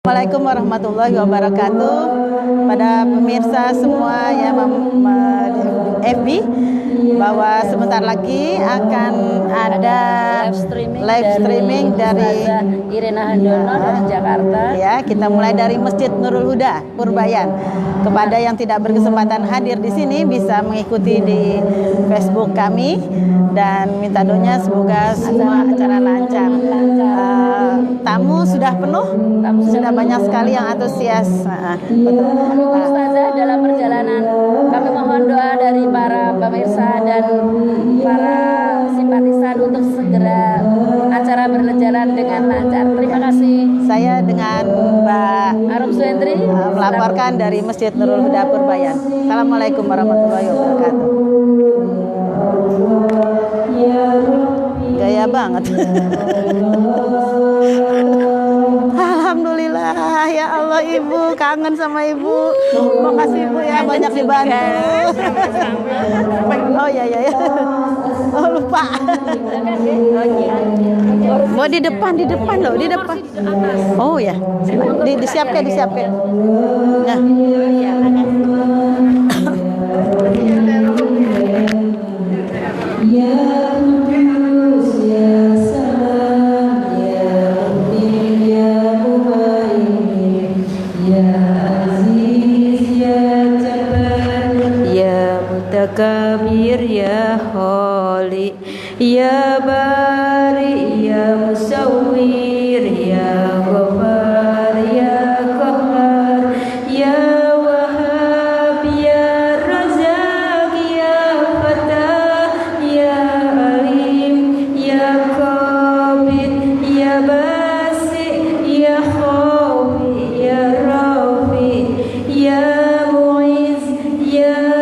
Assalamualaikum warahmatullahi wabarakatuh. Pada pemirsa semua yang FB, bahwa sebentar lagi akan ada live streaming dari Irena Handono dari Jakarta. Ya, kita mulai dari Masjid Nurul Huda, Purbayan. Kepada yang tidak berkesempatan hadir di sini bisa mengikuti di Facebook kami dan minta doanya semoga semua acara lancar. Tamu sudah penuh, sudah banyak sekali yang antusias. Betul. Ustazah, dalam perjalanan kami mohon doa dari para pemirsa dan para simpatisan untuk segera acara berjalan dengan lancar. Terima kasih. Saya dengan Mbak Arum Suendri melaporkan dari Masjid Nurul Huda Purbayan. Assalamualaikum warahmatullahi wabarakatuh. Gaya banget. Alhamdulillah, ya Allah, Ibu kangen sama Ibu. Makasih Ibu ya, banyak dibantu. Oh ya. Oh lupa. Oh di depan loh, di depan. Oh ya, disiapkan. Nah. Kabir ya Khali ya Bari ya Musawwir ya Ghafar ya Qahhar ya Wahhab ya Razak ya Fatah ya Alim ya Qabid ya Basi ya Khafi ya Rafi ya Mu'iz ya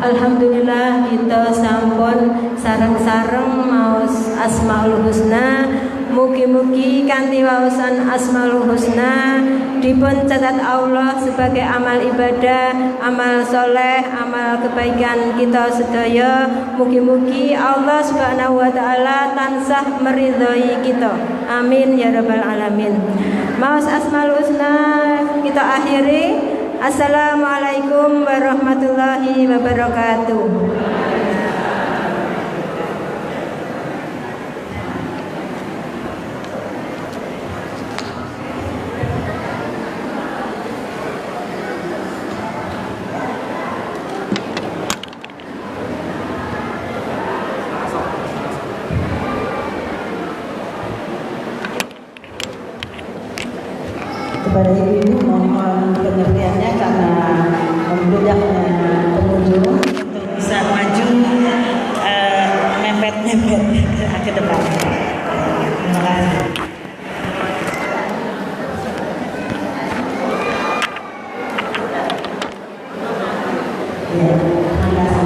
Alhamdulillah kita sampun sareng-sareng maos Asmaul Husna Mugi-mugi kanthi waosan Asmaul Husna dipun catat Allah sebagai amal ibadah, amal soleh, amal kebaikan kita sedaya. Mugi-mugi Allah Subhanahu wa taala tansah meridhoi kita. Amin ya rabbal alamin. Maos Asmaul Husna kita akhiri. Assalamualaikum warahmatullahi wabarakatuh. Kepada ibu-ibu mohon pengertiannya karena membludaknya pengunjung untuk bisa maju mepet-mepet ke depan. Terima kasih. Ya, terima kasih.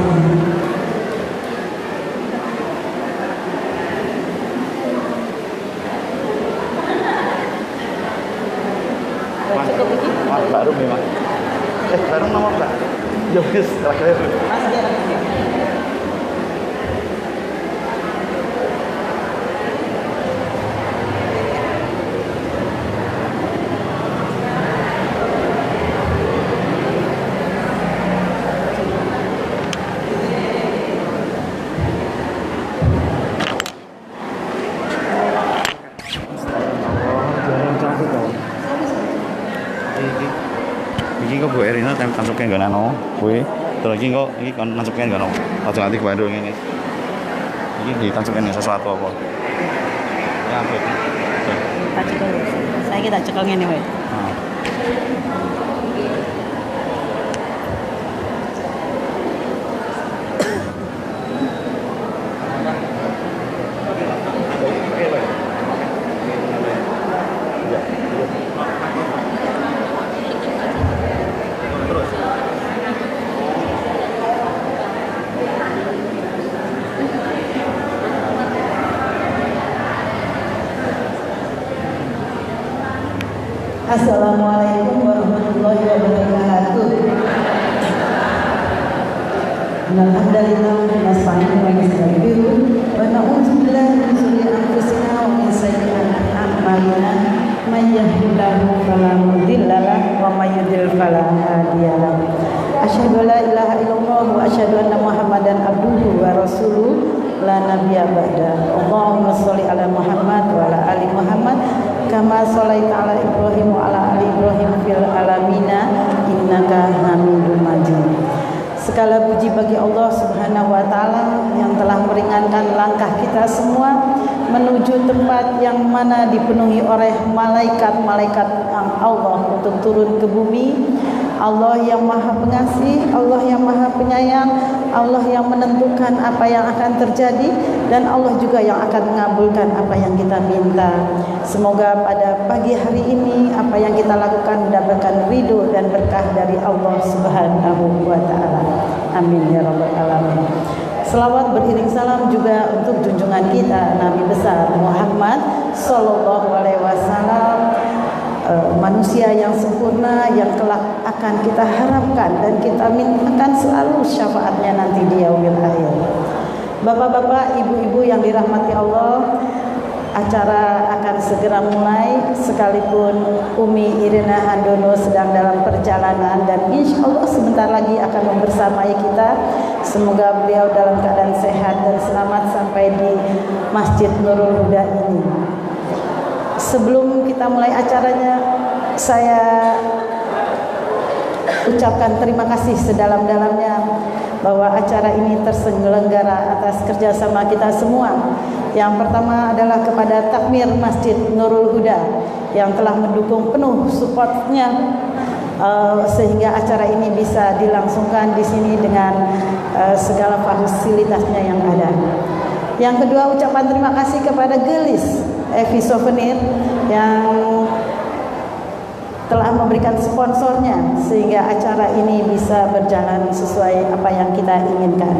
Baru memang. Baru nomor Mbak. Ya wis, terakhir. Iki kok Bu Erina tansuke nggon anu kuwi. Terus iki kok kon tansuke nggon aja nganti Bandung ngene. Iki ditansuke sesuatu apa? Ya ampun. Tak cekel. Saya kita cekel ngene wae. Assalamualaikum warahmatullahi wabarakatuh. Alhamdulillah nasta'inu wa nastaghfiruh wa na'udzu billahi min shururi anfusina wa min sayyiati a'malina may yahdihillahu fala mudilla lahu wa may yudlil fala hadiya lahu. Asyhadu an la ilaha illallah wa asyhadu anna Muhammadan abduhu wa rasuluh la nabiyya ba'da. Allahumma sholli ala Muhammad wa ala ali Muhammad kama sholaita ala Ibrahim wa ala ali Ibrahim fil alamina innaka Hamidum Majid. Segala puji bagi Allah Subhanahu wa taala yang telah meringankan langkah kita semua menuju tempat yang mana dipenuhi oleh malaikat-malaikat Allah untuk turun ke bumi. Allah yang Maha Pengasih, Allah yang Maha Penyayang, Allah yang menentukan apa yang akan terjadi, dan Allah juga yang akan mengabulkan apa yang kita minta. Semoga pada pagi hari ini apa yang kita lakukan mendapatkan ridho dan berkah dari Allah Subhanahu wa taala. Amin ya rabbal alamin. Selawat beriring salam juga untuk junjungan kita Nabi besar Muhammad sallallahu alaihi wasallam, manusia yang sempurna yang kelak akan kita harapkan dan kita mintakan selalu syafaatnya nanti di yaumil akhir. Bapak-bapak, ibu-ibu yang dirahmati Allah, acara akan segera mulai sekalipun Umi Irina Handono sedang dalam perjalanan dan insya Allah sebentar lagi akan membersamai kita. Semoga beliau dalam keadaan sehat dan selamat sampai di Masjid Nurul Huda ini. Sebelum kita mulai acaranya, saya ucapkan terima kasih sedalam-dalamnya bahwa acara ini terselenggara atas kerjasama kita semua. Yang pertama adalah kepada Takmir Masjid Nurul Huda yang telah mendukung penuh supportnya sehingga acara ini bisa dilangsungkan di sini dengan segala fasilitasnya yang ada. Yang kedua, ucapan terima kasih kepada Gelis Evi Souvenir yang telah memberikan sponsornya sehingga acara ini bisa berjalan sesuai apa yang kita inginkan.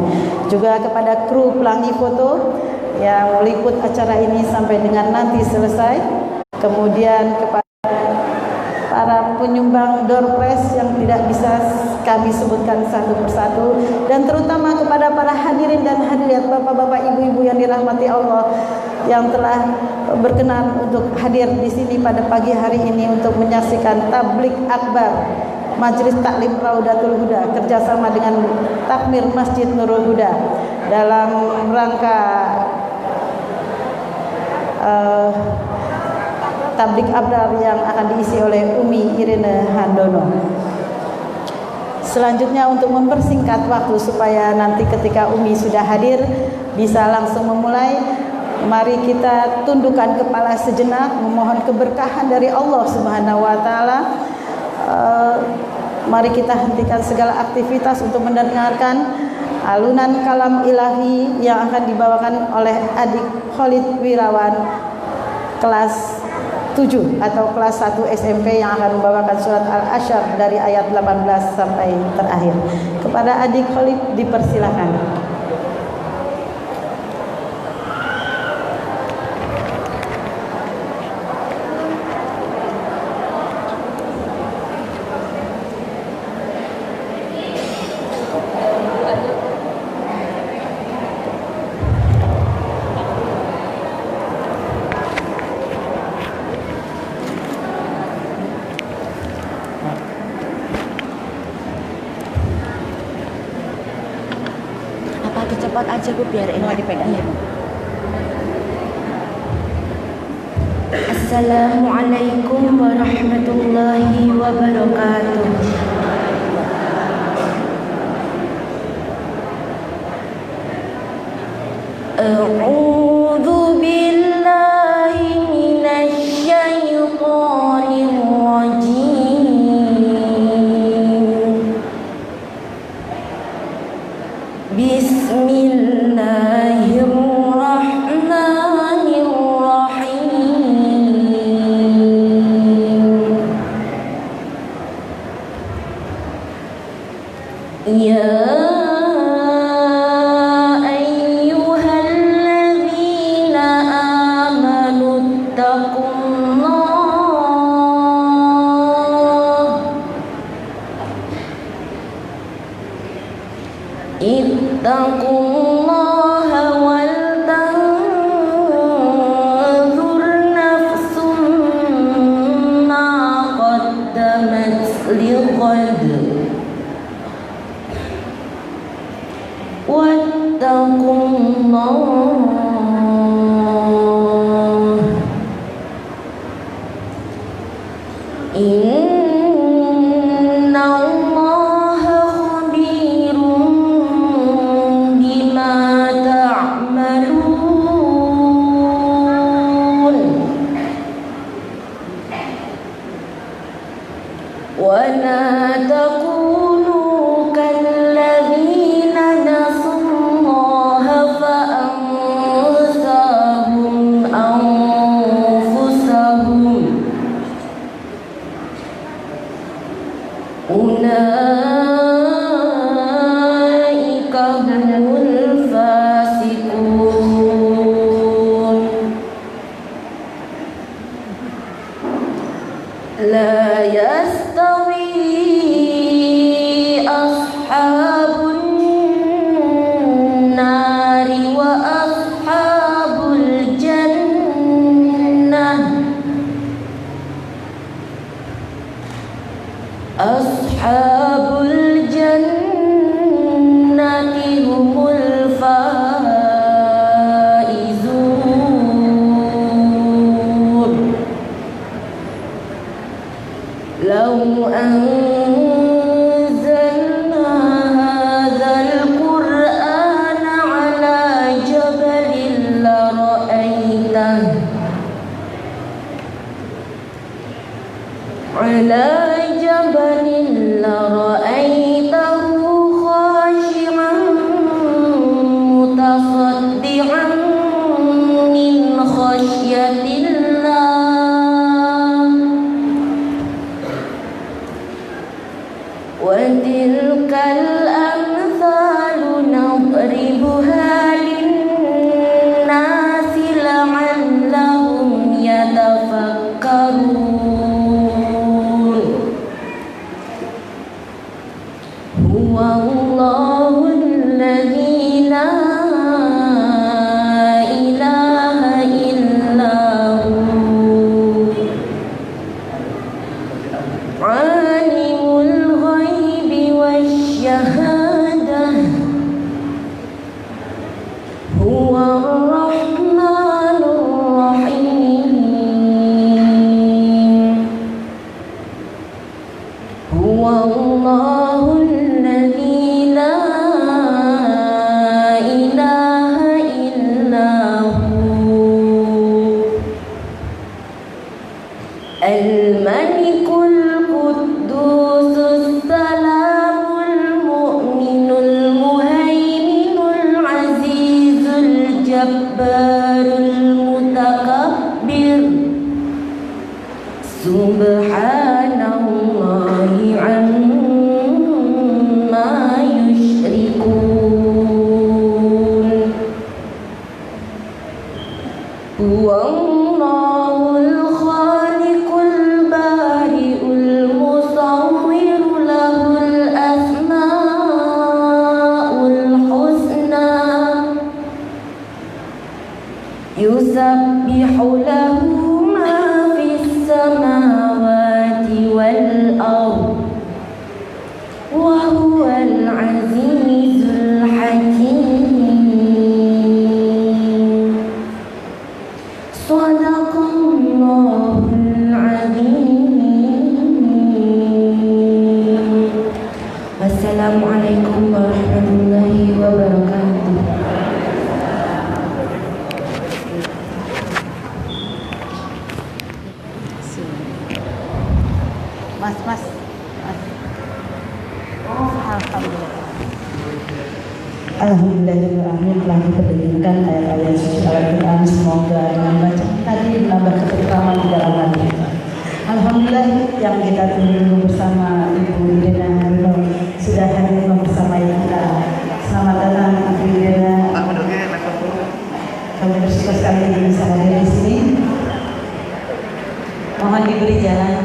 Juga kepada kru Pelangi Foto yang meliput acara ini sampai dengan nanti selesai. Kemudian kepada para penyumbang door prize yang tidak bisa kami sebutkan satu persatu, dan terutama kepada para hadirin dan hadirat, bapak-bapak, ibu-ibu yang dirahmati Allah yang telah berkenan untuk hadir di sini pada pagi hari ini untuk menyaksikan tablik akbar Majelis Taklim Raudatul Huda kerjasama dengan Takmir Masjid Nurul Huda dalam rangka tablik akbar yang akan diisi oleh Umi Irene Handono. Selanjutnya untuk mempersingkat waktu supaya nanti ketika Umi sudah hadir bisa langsung memulai, mari kita tundukkan kepala sejenak memohon keberkahan dari Allah Subhanahu wa taala. Mari kita hentikan segala aktivitas untuk mendengarkan alunan kalam ilahi yang akan dibawakan oleh adik Khalid Wirawan kelas 7 atau kelas 1 SMP yang akan membawakan surat Al-Asyr dari ayat 18 sampai terakhir. Kepada adik Khalid dipersilakan. Cepat aja Bu, biar enak dipegang. Assalamualaikum warahmatullahi wabarakatuh. A'udzu billahi minasy syaithanir rajim. Bismillahirrahmanirrahim. Ya ayyuhalladzina amanu ittaqullaha wal tanzur nafsum ma qaddamat lighad wattaqullah innallaha khabirum bima ta'malun wa la takunu kalladzina nasullaha fa ansahum anfusahum ulaika humul fasiqun. La yastawi ashabun nari wa ashabul jannah. Ashabul jannati humul faizun. Law anzalna hadzal qur'ana ala jabalin la ra'aitahu khashi'an mutasaddi'an min khashyatillah. Wa tilkal amthalu nadribuha lin-nas تذكرون هو الله الذي لا إله إلا هو عالم الغيب والشهادة هو الرحمن الرحيم هو الله الذي لا إله إلا هو الملك القدوس السلام المؤمن المهيمن العزيز الجبار المتكبر سبحان الله عما يشركون هو الله الخالق البارئ المصور له الأسماء الحسنى يسبح له ما في السماوات والأرض وهو العزيز الحكيم صدق الله العظيم والسلام عليكم ورحمة الله وبركاته. Mas. Oh, alhamdulillah. Alhamdulillahirrahmanirrahim telah kita dengarkan ayat-ayat suci Al-Quran. Semoga dengan bacaan tadi menambah ketentraman di dalam hati kita. Alhamdulillah yang kita tunggu bersama Ibu Irena Harino sudah hadir bersama kita. Selamat datang Ibu Irena. Kami bersyukur sekali bisa hadir di sini. Mohon diberi jalan.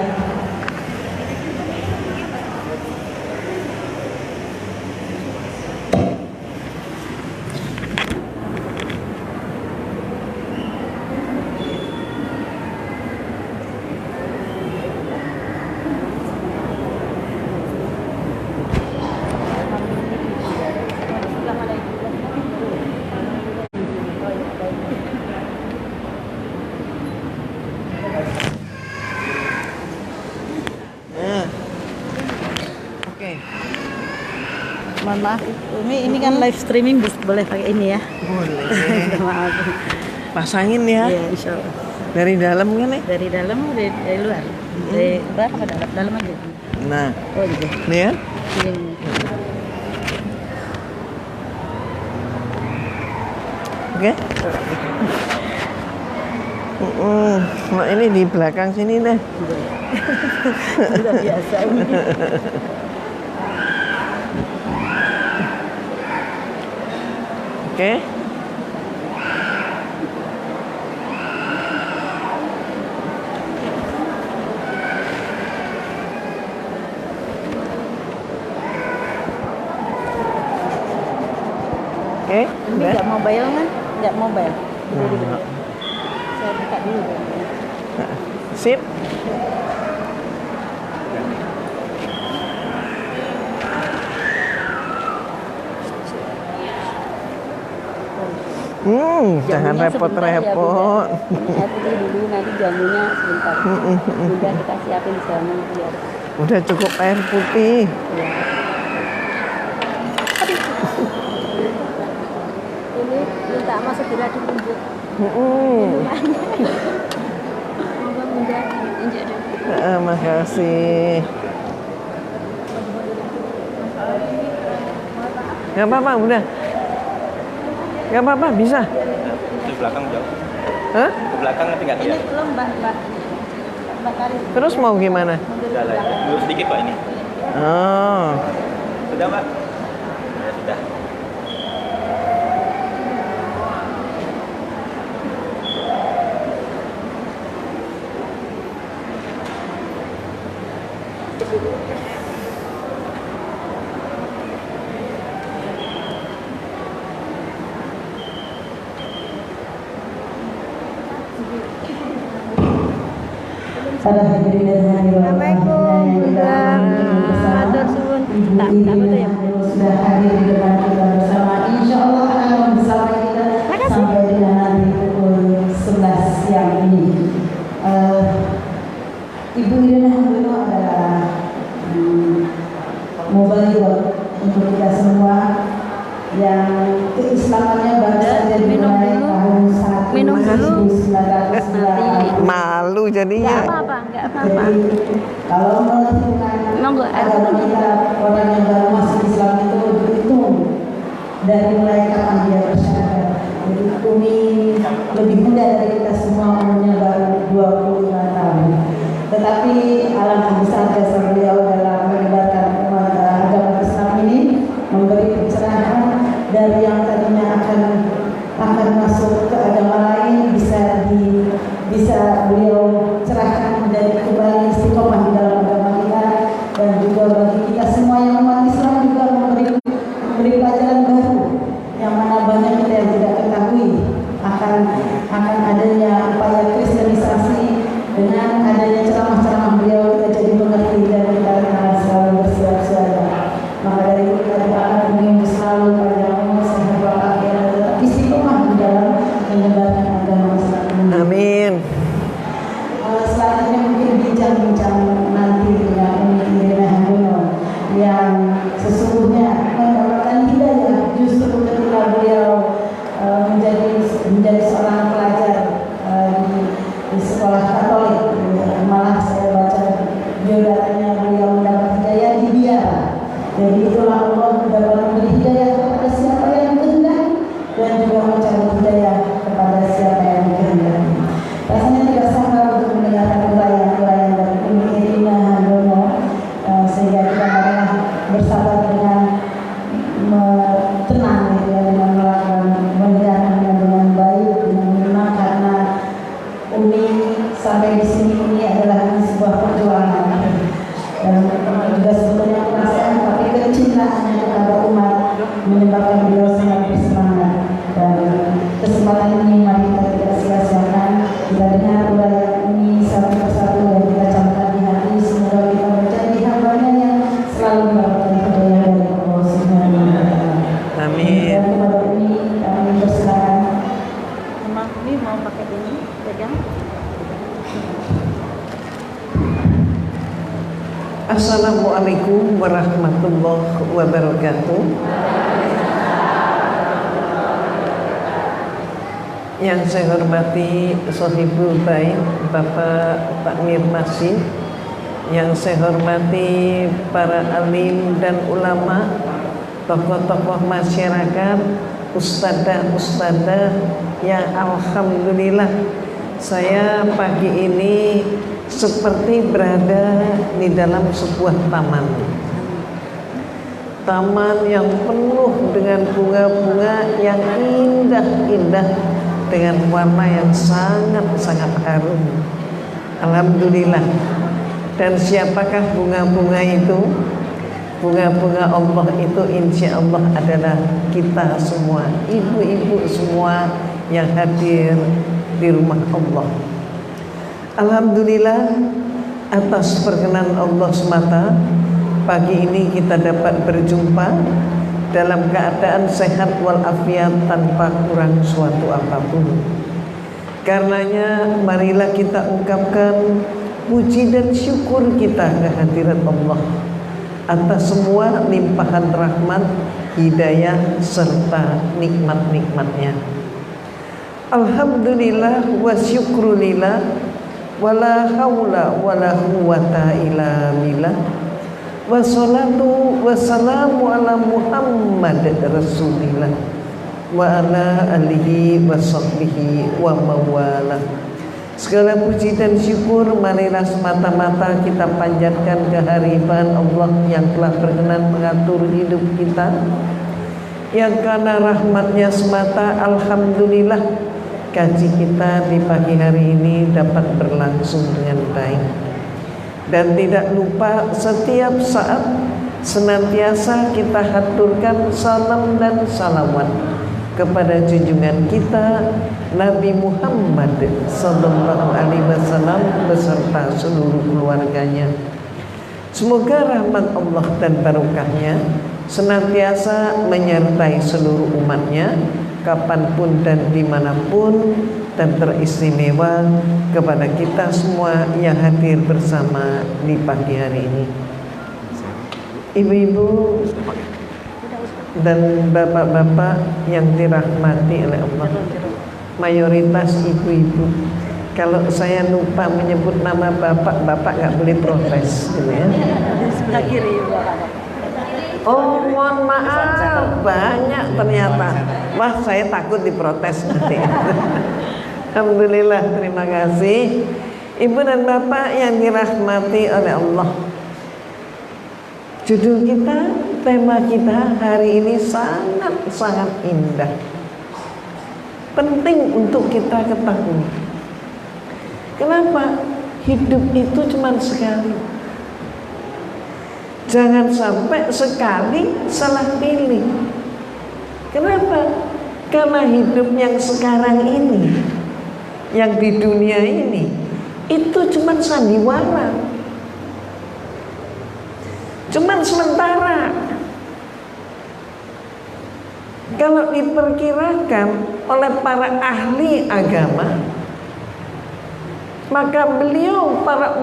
Mohon maaf, ini kan live streaming boleh pakai ini ya? Boleh. Minta maaf. Pasangin ya. Iya, insya Allah. Dari dalam kan nih? Dari dalam, dari luar? Dari luar apa dalam? Dalam aja. Nah, Oh gitu. nih ya. Ini. Oke. Nah ini di belakang sini deh. Sudah biasa ini. Oke. Oke, Ini udah. nggak mobile kan? Nggak mobile. Dulu. Saya buka dulu. Sip. Jangan repot-repot. Saya pilih dulu nanti jamunya sebentar. Udah kita siapin jamu biar. Udah cukup air putih. Ya. Ini minta mas segera ditunjuk. Semoga mudah injek dulu. Makasih. Gak apa-apa, udah. Gak apa-apa, bisa. Di belakang jauh. Hah? Ke belakang nanti nggak Ini lihat. belum Mbak Karin. Terus mau gimana? Sudah lah, dulu sedikit Pak ini. Oh, Sudah Pak? Ya sudah. Para hadirin dan hadirat yang sudah hadir di depan kita bersama, insya Allah akan bersama kita sampai dengan nanti pukul 11 siang ini. Ibu Irina Handono adalah mubaligh untuk kita semua yang keislamannya baru saja dimulai tahun 1990. Malu jadinya. Enggak apa-apa. Kalau menentukan agama kita, orang yang baru masuk Islam itu berhitung dari mulai kapan dia bersyahadat. Jadi Umi lebih muda dari kita semua, umurnya baru 25 tahun. Tetapi alangkah besar jasa beliau dalam menyebarkan umat agama Islam ini, memberi pencerahan dari yang tadinya akan masuk ke agama lain bisa beliau cerahkan menjadi kembali istiqomah di dalam agama kita, dan juga bagi kita semua yang umat Islam juga memberi pelajaran baru yang mana banyak kita yang tidak ketahui akan adanya upaya kristenisasi. Dengan adanya ceramah-ceramah beliau kita jadi mengerti dan kita selalu bersiap-siaga. Maka dari itu kita doakan beliau selalu panjang umur, sehat walafiat, tetap istiqomah di dalam menyebarkan agama Islam. Amin. Selanjutnya mungkin bincang-bincang nanti dengan Umi Irina Handono yang sesungguhnya mendapatkan hidayah justru ketika beliau menjadi seorang pelajar di sekolah Katolik. Malah saya baca biodatanya beliau mendapat hidayah di Biara. Jadi itulah Allah dapat memberi hidayah kepada siapa yang kehendaki dan juga mencabut hidayah kepada siapa yang kehendaki. Rasanya tidak sabar untuk mendengarkan uraian-uraian dari Umi Irina Handono, sehingga kita marilah bersabar dengan tenang, dengan melakukan mendengarkannya dengan baik, dengan menyenang, karena Umi sampai di sini ini adalah sebuah perjuangan, dan juga sebetulnya perasaan tapi kecintaannya kepada umat menyebabkan beliau sangat bersemangat. Dan kesempatan ini mari kita tidak sia-siakan, kita dengar uraian ini satu persatu dan kita camkan di hati. Semoga kita menjadi hamba-Nya yang selalu mendapatkan hidayah dari Allah Subhanahu wa Ta'ala. Amin. Dan kepada Umi kami persilakan. Emang ini mau pakai ini pegang. Assalamualaikum warahmatullahi wabarakatuh. Yang saya hormati Sohibul Bait Bapak Pak Mirmasi, yang saya hormati para alim dan ulama, tokoh-tokoh masyarakat, ustadzah-ustadzah yang alhamdulillah saya pagi ini seperti berada di dalam sebuah taman. Taman yang penuh dengan bunga-bunga yang indah-indah dengan warna yang sangat-sangat harum. Alhamdulillah. Dan siapakah bunga-bunga itu? Bunga-bunga Allah itu insya Allah adalah kita semua, ibu-ibu semua yang hadir di rumah Allah. Alhamdulillah, atas perkenan Allah semata, pagi ini kita dapat berjumpa dalam keadaan sehat walafiat tanpa kurang suatu apapun. Karenanya marilah kita ungkapkan puji dan syukur kita kehadirat Allah atas semua limpahan rahmat, hidayah serta nikmat-nikmatnya. Alhamdulillah wa syukrulillah wala haula wala quwata illa billah. Wassalatu wassalamu ala Muhammad Rasulillah wa ala alihi wa sahbihi wa mawala. Segala puji dan syukur marilah semata-mata kita panjatkan kehadiran Allah yang telah berkenan mengatur hidup kita, yang karena rahmatnya semata alhamdulillah kaji kita di pagi hari ini dapat berlangsung dengan baik. Dan tidak lupa setiap saat senantiasa kita haturkan salam dan salawat kepada junjungan kita Nabi Muhammad sallallahu alaihi wasallam beserta seluruh keluarganya. Semoga rahmat Allah dan barokahnya senantiasa menyertai seluruh umatnya kapanpun dan dimanapun, dan teristimewa kepada kita semua yang hadir bersama di pagi hari ini. Ibu-ibu dan bapak-bapak yang dirahmati oleh Allah, mayoritas ibu-ibu. Kalau saya lupa menyebut nama bapak nggak boleh protes, gitu ya. Sebelah kiri, Oh, mohon maaf, banyak ternyata. Wah, saya takut diprotes nanti. Alhamdulillah, terima kasih. Ibu dan bapak yang dirahmati oleh Allah. Judul kita, tema kita hari ini sangat-sangat indah. Penting untuk kita ketahui. Kenapa? Hidup itu cuma sekali. Jangan sampai sekali salah pilih. Kenapa? Karena hidup yang sekarang ini, yang di dunia ini, itu cuma sandiwara, cuma sementara. Kalau diperkirakan oleh para ahli agama, maka beliau, para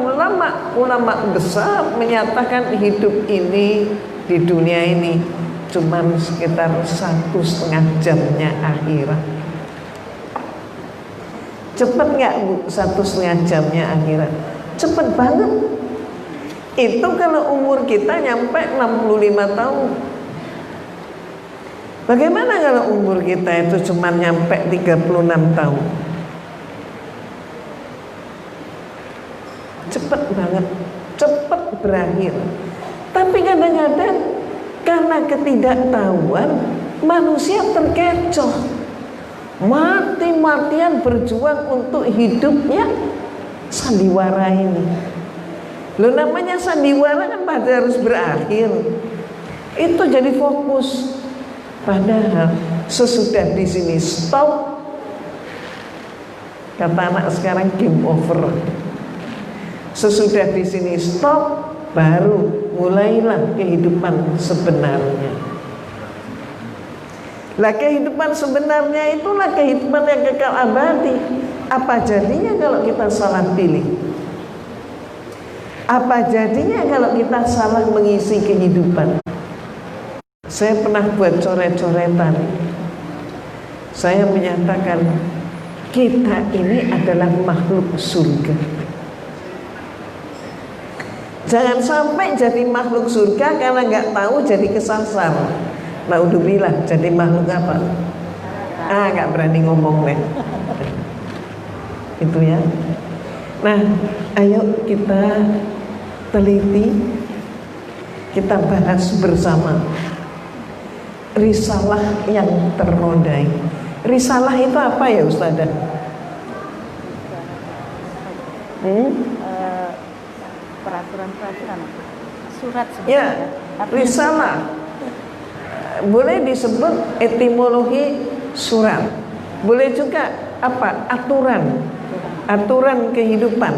ulama besar menyatakan hidup ini di dunia ini cuma sekitar 1,5 jamnya akhirat. Cepet nggak Bu 1,5 jamnya akhirat? Cepet banget. Itu kalau umur kita nyampe 65 tahun. Bagaimana kalau umur kita itu cuma nyampe 36 tahun? Cepat banget, cepat berakhir. Tapi kadang-kadang karena ketidaktahuan manusia terkecoh, mati-matian berjuang untuk hidupnya sandiwara ini. Loh, namanya sandiwara kan pada harus berakhir. Itu jadi fokus. Padahal sesudah di sini stop, kata anak sekarang game over. Sesudah di sini stop, baru mulailah kehidupan sebenarnya. Lah, kehidupan sebenarnya itulah kehidupan yang kekal abadi. Apa jadinya kalau kita salah pilih? Apa jadinya kalau kita salah mengisi kehidupan? Saya pernah buat coret-coretan. Saya menyatakan kita ini adalah makhluk surga. Jangan sampai jadi makhluk surga karena nggak tahu jadi kesasar. Naudzubillah, jadi makhluk apa? Nggak berani ngomong deh. Itu ya. Nah, ayo kita teliti, kita bahas bersama risalah yang ternodai. Risalah itu apa ya Ustazah? Peraturan-peraturan, surat Ya, risalah. Boleh disebut etimologi surat. Boleh juga apa? Aturan kehidupan,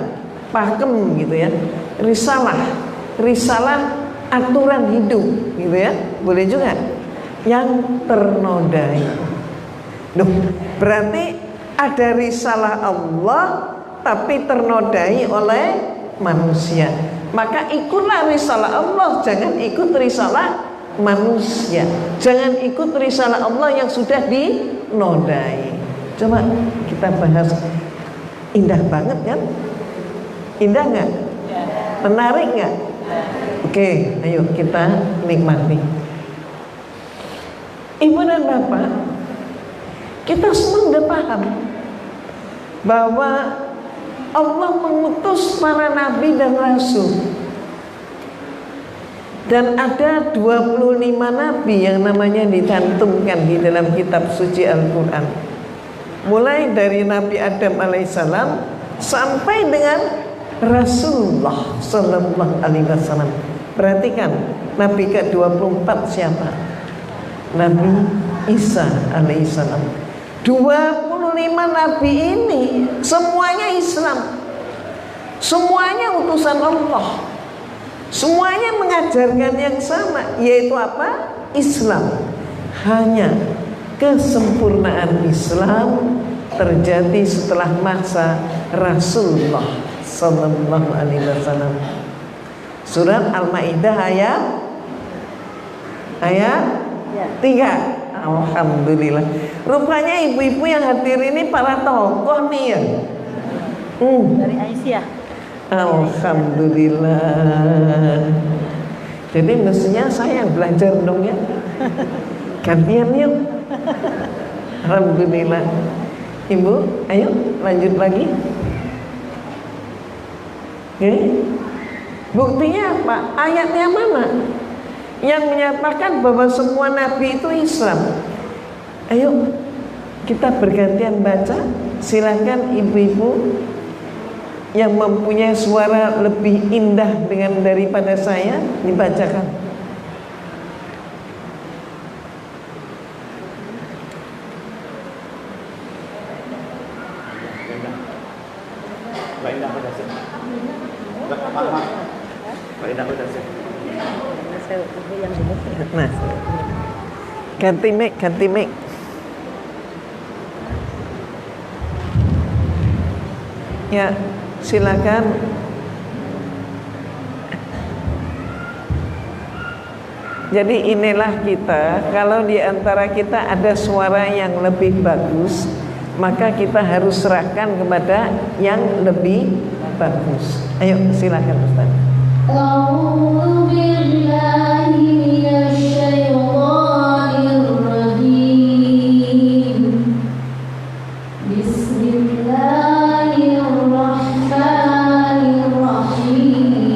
pakem gitu ya. Risalah aturan hidup gitu ya. Boleh juga. Yang ternodai. Duh, berarti ada risalah Allah tapi ternodai oleh manusia. Maka ikutlah risalah Allah, jangan ikut risalah manusia. Jangan ikut risalah Allah yang sudah dinodai. Coba kita bahas. Indah banget kan? Indah nggak? Menarik nggak? Oke, ayo kita nikmati. Ibu dan bapak, kita semua udah paham bahwa Allah mengutus para nabi dan rasul. Dan ada 25 nabi yang namanya dicantumkan di dalam kitab suci Al-Quran. Mulai dari Nabi Adam alaihissalam sampai dengan Rasulullah Sallallahu Alaihi Wasallam. Perhatikan, Nabi ke-24 siapa? Nabi Isa alaihissalam. 25 nabi ini semuanya Islam, semuanya utusan Allah, semuanya mengajarkan yang sama, yaitu apa? Islam. Hanya kesempurnaan Islam terjadi setelah masa Rasulullah Sallallahu Alaihi Wasallam. Surat Al-Maidah ayat 3. Alhamdulillah. Rupanya ibu-ibu yang hadir ini para tokoh nih ya. Dari Aisyah. Alhamdulillah. Jadi mestinya saya yang belajar dong ya. Gantian yuk. Alhamdulillah. Ibu, ayo lanjut lagi. Oke. Buktinya apa? Ayatnya mana? Yang menyatakan bahwa semua nabi itu Islam. Ayo kita bergantian baca. Silakan ibu-ibu yang mempunyai suara lebih indah daripada saya dibacakan. Nah, ganti mic. Ya, silakan. Jadi inilah kita, kalau di antara kita ada suara yang lebih bagus, maka kita harus serahkan kepada yang lebih bagus. Ayo silakan Ustaz. أعوذ بالله من الشيطان الرجيم بسم الله الرحمن الرحيم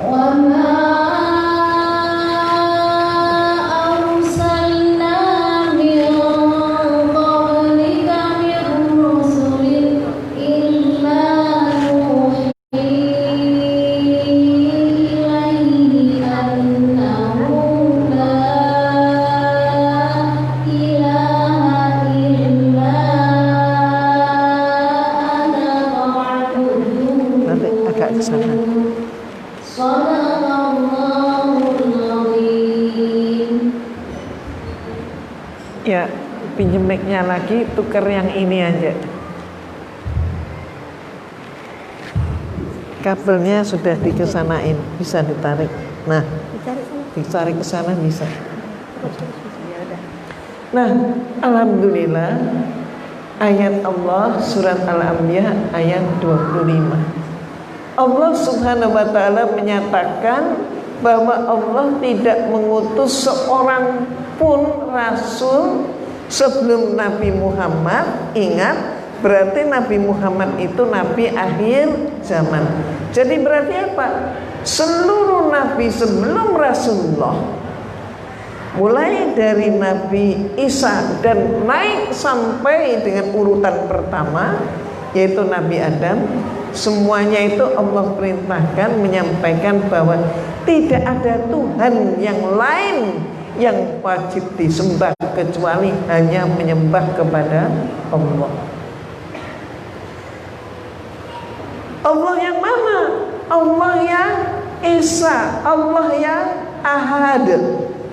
وما أرسلنا من قبلك من رسل إلا Ya, pinjem mic-nya lagi, tuker yang ini aja. Kabelnya sudah dikesanain, bisa ditarik. Nah, ditarik ke sana bisa. Nah, alhamdulillah ayat Allah surat Al-Anbiya ayat 25. Allah Subhanahu wa taala menyatakan bahwa Allah tidak mengutus seorang pun rasul sebelum Nabi Muhammad. Ingat, berarti Nabi Muhammad itu nabi akhir zaman. Jadi berarti apa? Seluruh nabi sebelum Rasulullah, mulai dari Nabi Isa dan naik sampai dengan urutan pertama yaitu Nabi Adam, semuanya itu Allah perintahkan menyampaikan bahwa tidak ada Tuhan yang lain yang wajib disembah kecuali hanya menyembah kepada Allah. Allah yang mana? Allah yang Esa, Allah yang Ahad,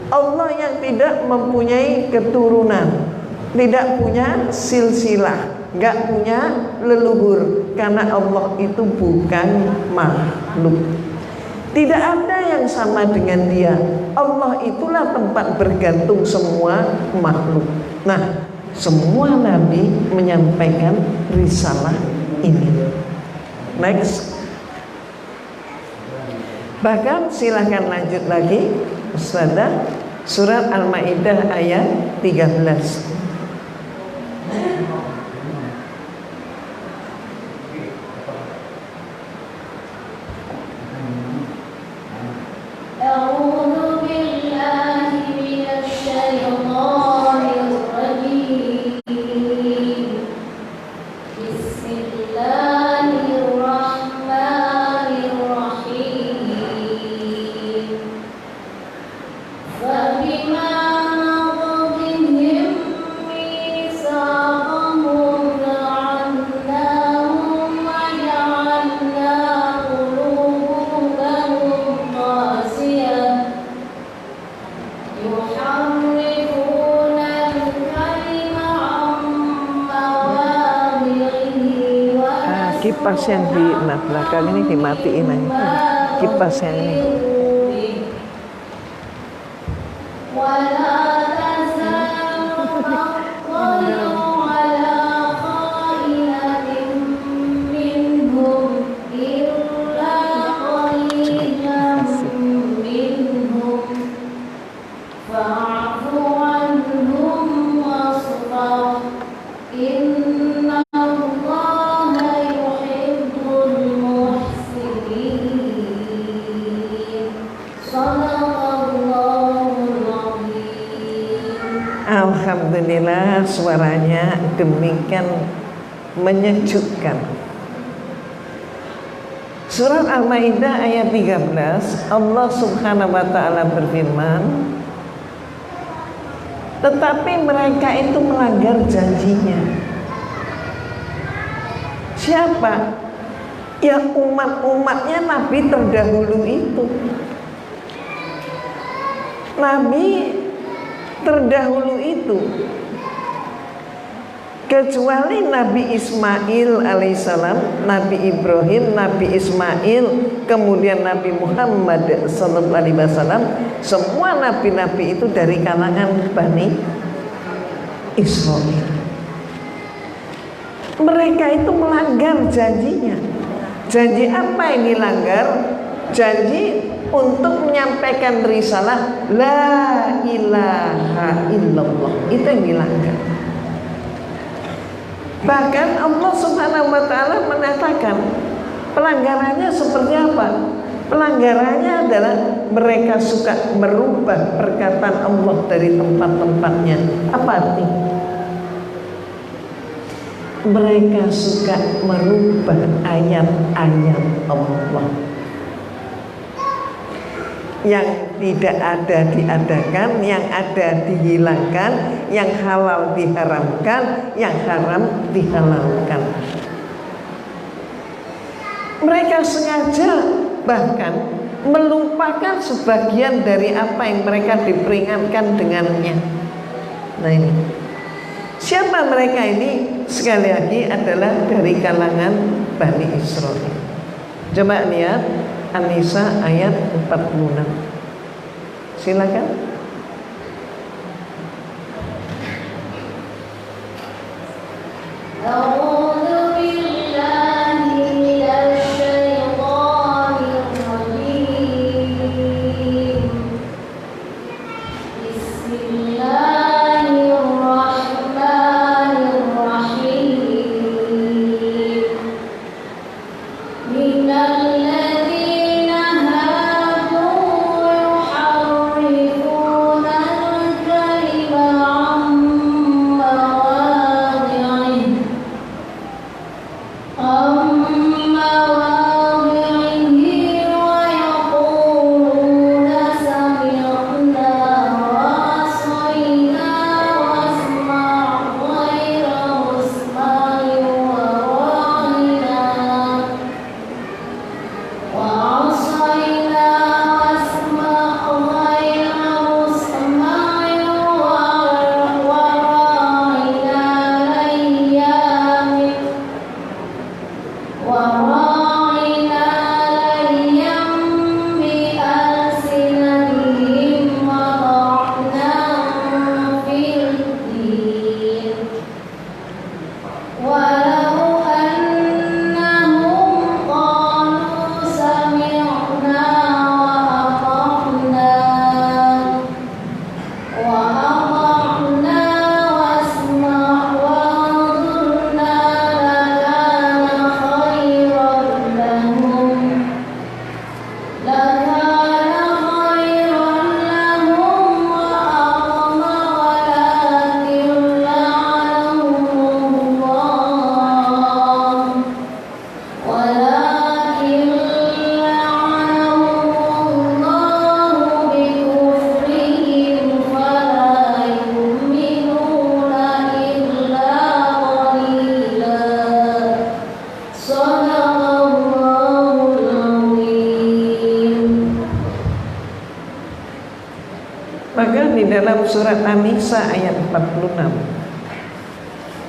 Allah yang tidak mempunyai keturunan, tidak punya silsilah, nggak punya leluhur, karena Allah itu bukan makhluk. Tidak ada yang sama dengan dia. Allah itulah tempat bergantung semua makhluk. Nah, semua nabi menyampaikan risalah ini. Next. Bahkan silahkan lanjut lagi Ustazah, surat Al-Maidah ayat 13. Bismillahirrahmanirrahim. Fabima naqdihim mitsaqahum la'annahum wa ja'alna qulubahum qasiyah yuharrifuna al-kalima an mawadhihi wa Kipas yang di belakang ini dimatiin aja. Kipas yang ini. ولا تزال تطلع على خائنة منهم إلا قليلا منهم فاعف عنهم واصفح إن الله يحب المحسنين صدق الله العظيم. Alhamdulillah suaranya demikian menyejukkan. Surat Al-Maidah ayat 13, Allah Subhanahu wa taala berfirman, tetapi mereka itu melanggar janjinya. Siapa? Ya umat-umatnya Nabi terdahulu itu. Nabi terdahulu itu, kecuali Nabi Ismail alaihissalam, Nabi Ibrahim, Nabi Ismail, kemudian Nabi Muhammad sallallahu alaihi wasallam, semua nabi-nabi itu dari kalangan Bani Israil. Mereka itu melanggar janjinya. Janji apa yang dilanggar? Janji untuk menyampaikan risalah la ilaha illallah, itu yang dilanggar. Bahkan Allah Subhanahu wa taala mengatakan pelanggarannya seperti apa? Pelanggarannya adalah mereka suka merubah perkataan Allah dari tempat-tempatnya. Apa artinya? Mereka suka merubah ayat-ayat Allah. Yang tidak ada diadakan, yang ada dihilangkan, yang halal diharamkan, yang haram dihalalkan. Mereka sengaja bahkan melupakan sebagian dari apa yang mereka diperingatkan dengannya. Nah ini, siapa mereka ini? Sekali lagi adalah dari kalangan Bani Israil. Coba lihat An-Nisa ayat 46. Silakan. A'udzu billahi minasy syaithanir rajim. Bismillahirrahmanirrahim. Minal ladzina hadu yuharrifuna al-kalima an mawadhihi wa yaquluna sami'na wa asayna wasma' ghayra musma'in wa ra'ina وعصينا واسمع غير مسمع وراعنا ليا di dalam surat An-Nisa ayat 46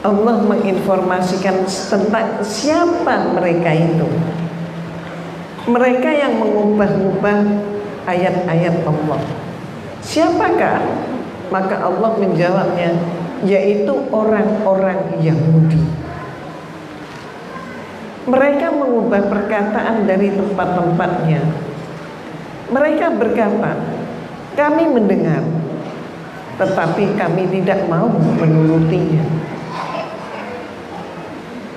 Allah menginformasikan tentang siapa mereka itu. Mereka yang mengubah-ubah ayat-ayat Allah. Siapakah? Maka Allah menjawabnya, yaitu orang-orang Yahudi. Mereka mengubah perkataan dari tempat-tempatnya. Mereka berkata, kami mendengar, tetapi kami tidak mau menurutinya.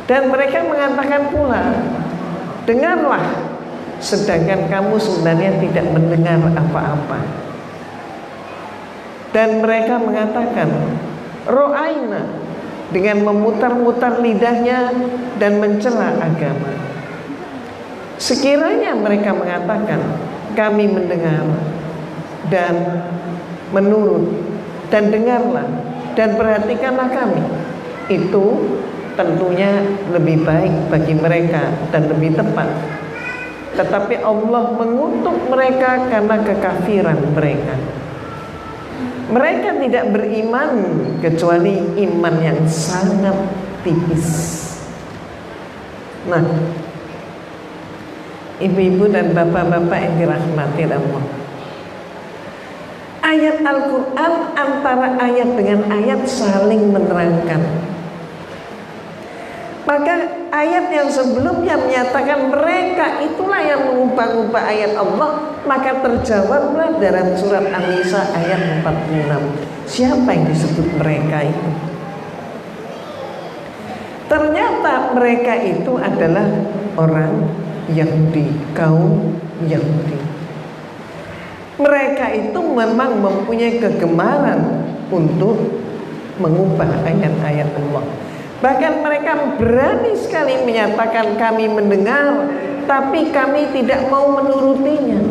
Dan mereka mengatakan pula, dengarlah, sedangkan kamu sebenarnya tidak mendengar apa-apa. Dan mereka mengatakan, ro'aina, dengan memutar-mutar lidahnya dan mencela agama. Sekiranya mereka mengatakan, kami mendengar dan menurut, dan dengarlah dan perhatikanlah kami, itu tentunya lebih baik bagi mereka dan lebih tepat. Tetapi Allah mengutuk mereka karena kekafiran mereka. Mereka tidak beriman kecuali iman yang sangat tipis. Nah, ibu-ibu dan bapak-bapak yang dirahmati Allah, ayat Al-Quran antara ayat dengan ayat saling menerangkan. Maka ayat yang sebelumnya menyatakan mereka itulah yang mengubah-ubah ayat Allah, maka terjawablah dalam surat An-Nisa ayat 46. Siapa yang disebut mereka itu? Ternyata mereka itu adalah orang Yahudi, kaum Yahudi. Mereka itu memang mempunyai kegemaran untuk mengubah ayat-ayat Allah. Bahkan mereka berani sekali menyatakan kami mendengar, tapi kami tidak mau menurutinya.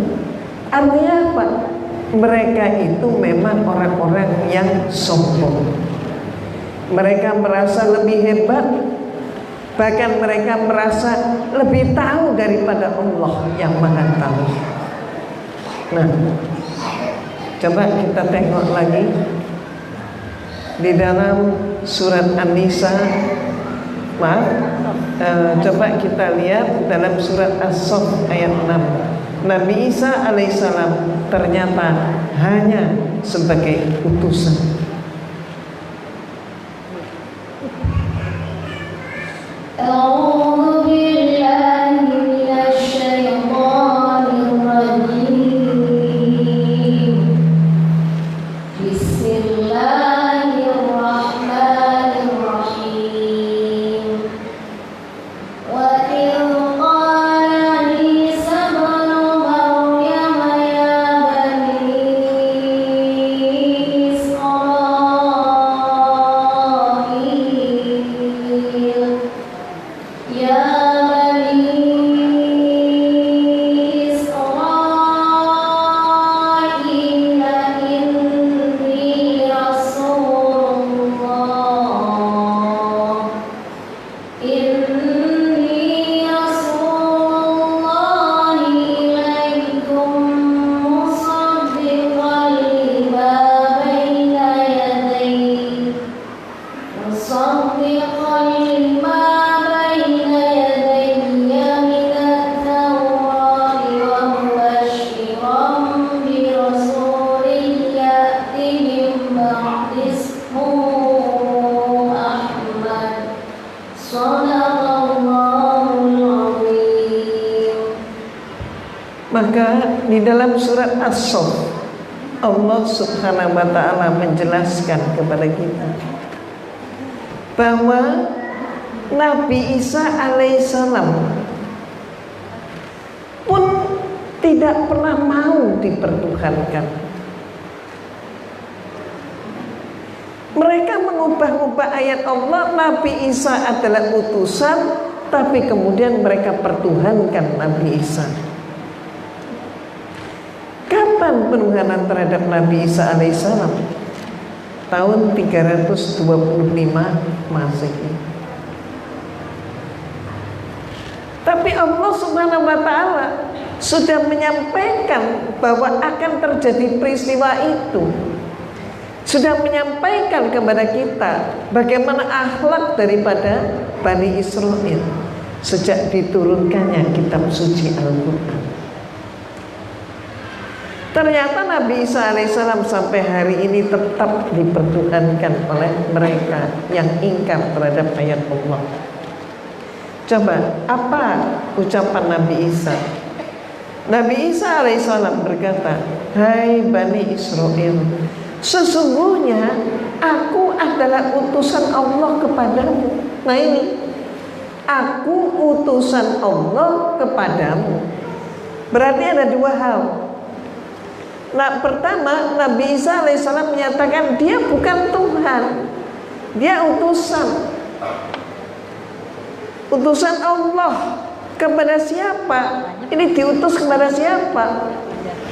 Artinya apa? Mereka itu memang orang-orang yang sombong. Mereka merasa lebih hebat, bahkan mereka merasa lebih tahu daripada Allah yang Maha Tahu. Nah, coba kita tengok lagi di dalam surat An-Nisa. Coba kita lihat dalam surat As-Saff ayat 6. Nabi Isa alaihissalam ternyata hanya sebagai utusan. أعوذ بالله من الشيطان الرجيم بسم الله الرحمن الرحيم وإذ قال عيسى ابن مريم يا بني إسرائيل يا بني إسرائيل إني رسول الله إليكم مصدقا لما بين يدي من التوراة ومبشرا برسول يأتي من بعد اسمه أحمد صدق الله العظيم. Maka di dalam surat As-Saff Allah Subhanahu wa taala menjelaskan kepada kita bahwa Nabi Isa alaihissalam pun tidak pernah mau dipertuhankan. Mereka mengubah-ubah ayat Allah. Nabi Isa adalah utusan, tapi kemudian mereka pertuhankan Nabi Isa. Kapan penuhanan terhadap Nabi Isa alaihissalam? Tahun 325 Masehi. Tapi Allah Subhanahu wa taala sudah menyampaikan bahwa akan terjadi peristiwa itu. sudah menyampaikan kepada kita bagaimana akhlak daripada Bani Israel sejak diturunkannya kitab suci Al-Quran. Ternyata Nabi Isa alaihissalam sampai hari ini tetap dipertuhankan oleh mereka yang ingkar terhadap ayat Allah. Coba, apa ucapan Nabi Isa? Nabi Isa alaihissalam berkata, "Hai Bani Israel, sesungguhnya aku adalah utusan Allah kepadamu." Nah ini, aku utusan Allah kepadamu. Berarti ada dua hal. Nah, pertama, Nabi Isa alaihissalam menyatakan dia bukan Tuhan, dia utusan. Utusan Allah kepada siapa? Ini diutus kepada siapa?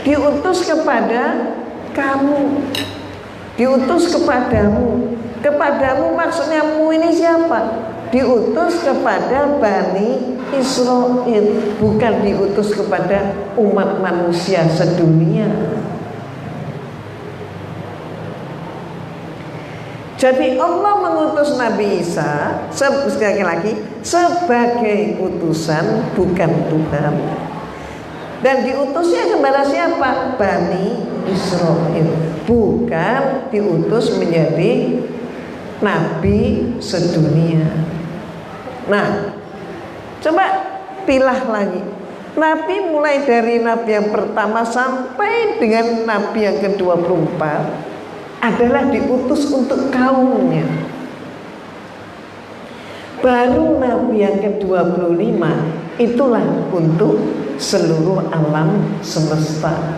Diutus kepada kamu. Diutus kepadamu. Kepadamu maksudnya mu ini siapa? Diutus kepada Bani Israel, bukan diutus kepada umat manusia sedunia. Jadi Allah mengutus Nabi Isa sekali lagi sebagai utusan, bukan Tuhan. Dan diutusnya kepada siapa? Bani Israel, bukan diutus menjadi nabi sedunia. Nah, coba pilah lagi. Nabi mulai dari nabi yang pertama sampai dengan nabi yang ke-24 adalah diutus untuk kaumnya. Baru nabi yang ke-25 itulah untuk seluruh alam semesta.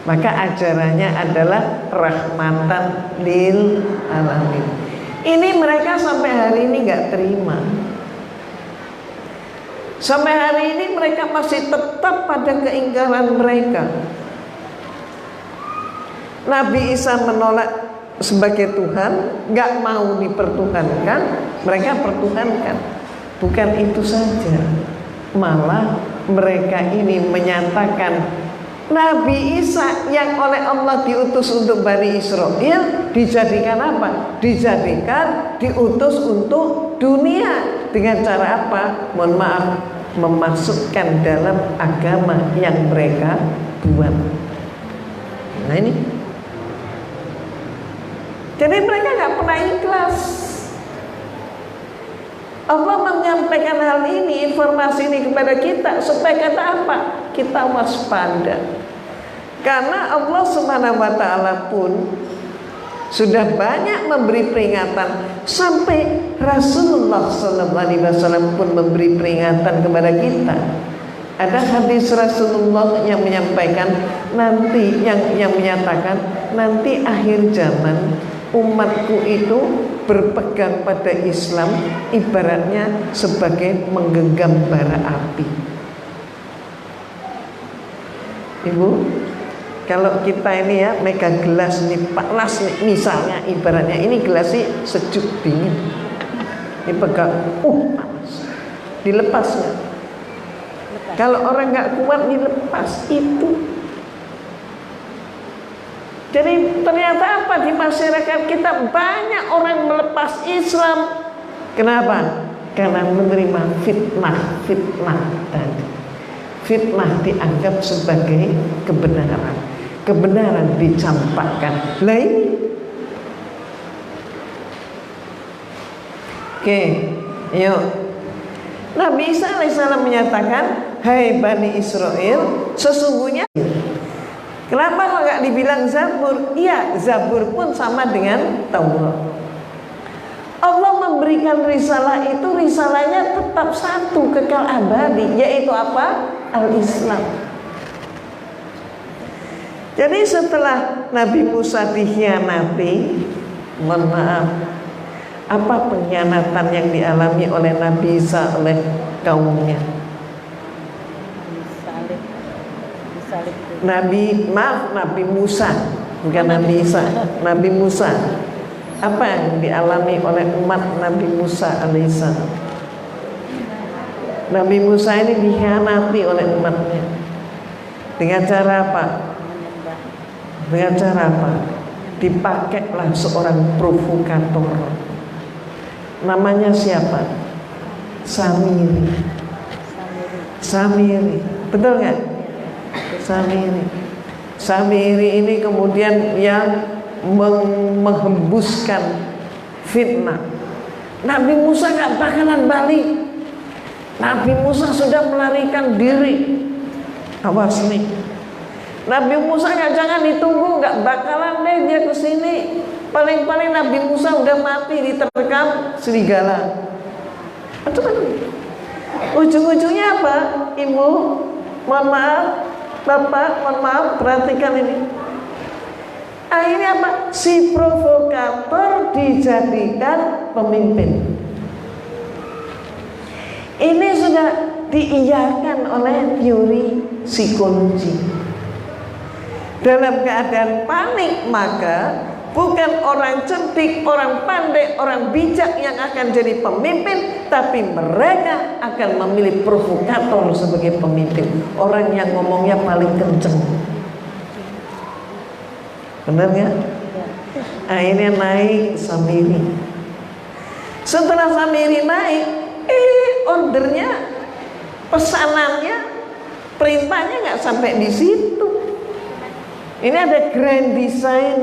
Maka ajarannya adalah rahmatan lil alamin. Ini mereka sampai hari ini gak terima. Sampai hari ini mereka masih tetap pada keingkaran mereka. Nabi Isa menolak sebagai Tuhan, gak mau dipertuhankan, mereka pertuhankan. Bukan itu saja, malah mereka ini menyatakan Nabi Isa yang oleh Allah diutus untuk Bani Israel dijadikan apa? Dijadikan diutus untuk dunia. Dengan cara apa? Mohon maaf, memasukkan dalam agama yang mereka buat. Nah ini, jadi mereka gak pernah ikhlas. Allah menyampaikan hal ini, informasi ini kepada kita supaya kata apa? Kita waspada. Karena Allah Subhanahu wa taala pun sudah banyak memberi peringatan, sampai Rasulullah sallallahu alaihi wasallam pun memberi peringatan kepada kita. Ada hadis Rasulullah yang menyampaikan nanti yang menyatakan nanti akhir zaman umatku itu berpegang pada Islam ibaratnya sebagai menggenggam bara api. Ibu, kalau kita ini ya megang gelas ini panas nih, misalnya ibaratnya ini gelasnya sejuk dingin, dipegang, panas, dilepasnya. Kalau orang nggak kuat dilepas itu. Jadi ternyata apa, di masyarakat kita banyak orang melepas Islam. Kenapa? Karena menerima fitnah tadi. Fitnah dianggap sebagai kebenaran. Kebenaran dicampakkan. Lah ini. Oke, yuk. Nabi Isa alaihissalam menyatakan, hai Bani Israel, sesungguhnya. Kenapa kok gak dibilang Zabur? Iya, Zabur pun sama dengan Taurat. Allah memberikan risalah itu, risalahnya tetap satu, kekal abadi, yaitu apa? Al-Islam. Jadi setelah Nabi Musa dikhianati, mohon maaf, apa pengkhianatan yang dialami oleh Nabi Isa oleh kaumnya? Nabi Musa, bukan Nabi Isa, Nabi Musa. Apa yang dialami oleh umat Nabi Musa alaihissalam? Nabi Musa ini dikhianati oleh umatnya. Dengan cara apa? Dengan cara apa? dipakailah seorang provokator. Namanya siapa? Samiri. Samiri, betul nggak? Samiri. Samiri ini kemudian yang menghembuskan fitnah. Nabi Musa nggak bakalan balik. Nabi Musa sudah melarikan diri. Awas nih. Nabi Musa jangan ditunggu, nggak bakalan deh dia kesini. Paling-paling Nabi Musa udah mati diterkam serigala. Ujung-ujungnya apa? Ibu, mohon maaf, Bapak, mohon maaf, perhatikan ini. Akhirnya apa? Si provokator dijadikan pemimpin. Ini sudah diiyakan oleh teori psikologi. Dalam keadaan panik, maka bukan orang cerdik, orang pandai, orang bijak yang akan jadi pemimpin, tapi mereka akan memilih provokator sebagai pemimpin. Orang yang ngomongnya paling kenceng. Benar ya? Akhirnya naik Samiri. Setelah Samiri naik, ordernya, pesanannya, perintahnya nggak sampai di situ. Ini ada grand design,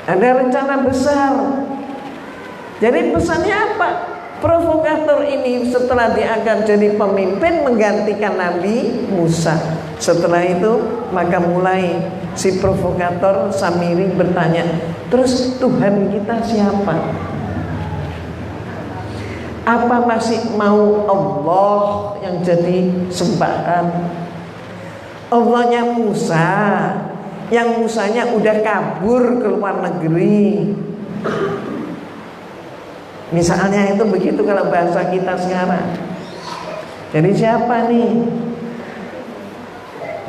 ada rencana besar. Jadi pesannya apa? Provokator ini setelah diangkat jadi pemimpin menggantikan Nabi Musa. Setelah itu maka mulai si provokator Samiri bertanya, terus Tuhan kita siapa? Apa masih mau Allah yang jadi sembahan? Allahnya Musa, yang Musanya udah kabur ke luar negeri. Misalnya itu begitu kalau bahasa kita sekarang. Jadi siapa nih?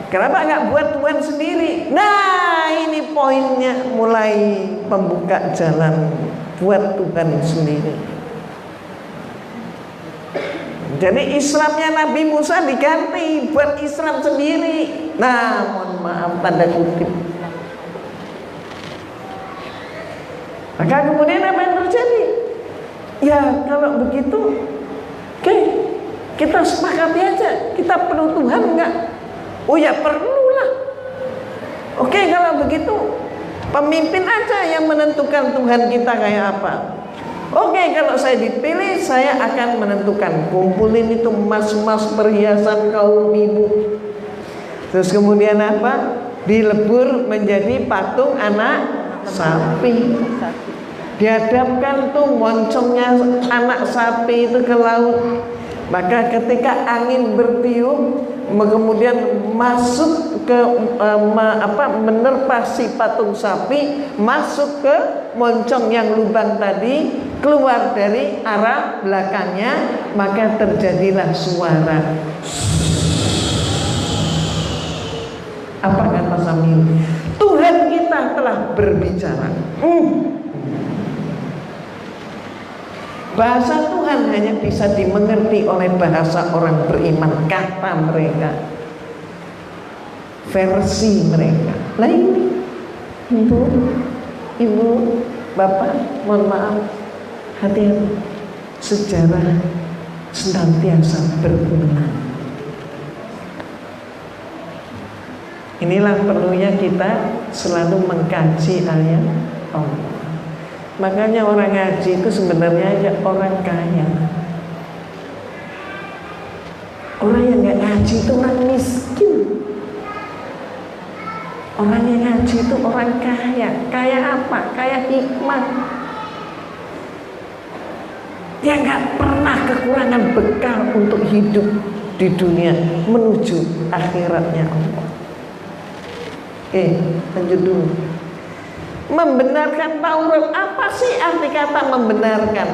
Kenapa nggak buat Tuhan sendiri? Nah ini poinnya, mulai membuka jalan buat Tuhan sendiri. Jadi Islamnya Nabi Musa diganti buat Islam sendiri. Nah, mohon maaf tanda kutip. Maka kemudian apa yang terjadi? Ya kalau begitu, oke, kita sepakati aja. Kita perlu Tuhan enggak? Oh ya perlulah. Oke kalau begitu, pemimpin aja yang menentukan Tuhan kita kayak apa. Oke, kalau saya dipilih, saya akan menentukan. Kumpulin itu emas-emas perhiasan kaum ibu. Terus kemudian apa? Dilebur menjadi patung anak sapi. Dihadapkan tuh moncongnya anak sapi itu ke laut. Maka ketika angin bertiup, kemudian masuk ke menerpa si patung sapi, masuk ke moncong yang lubang tadi, keluar dari arah belakangnya, maka terjadilah suara. Apa kata Samiri? Tuhan kita telah berbicara. Bahasa Tuhan hanya bisa dimengerti oleh bahasa orang beriman, kata mereka, versi mereka. Nah ini, ibu, bapak, mohon maaf, hati-hati. Sejarah senantiasa berulang. Inilah perlunya kita selalu mengkaji ayat Allah. Makanya orang ngaji itu sebenarnya aja orang kaya. Orang yang gak ngaji itu orang miskin. Orang yang ngaji itu orang kaya. Kaya apa? Kaya hikmah. Dia gak pernah kekurangan bekal untuk hidup di dunia menuju akhiratnya Allah. Lanjut dulu. Membenarkan Taurat, apa sih arti kata membenarkan?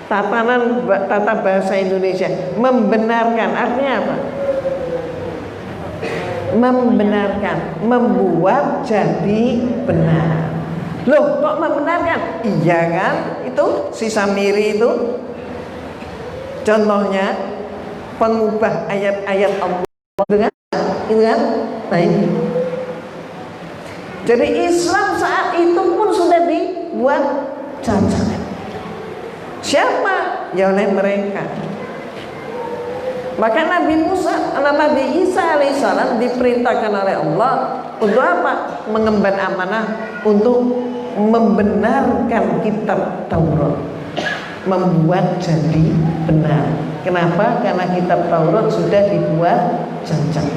Tata bahasa Indonesia, membenarkan artinya apa? Membenarkan, membuat jadi benar. Loh, kok membenarkan? Iya kan? Itu si Samiri itu contohnya pengubah ayat-ayat Allah dengan itu kan? Nah ini. Jadi Islam saat itu pun sudah dibuat cacat. Siapa? Ya oleh mereka. Maka Nabi Isa alaihissalam diperintahkan oleh Allah untuk apa? Mengemban amanah untuk membenarkan kitab Taurat, membuat jadi benar. Kenapa? Karena kitab Taurat sudah dibuat cacat.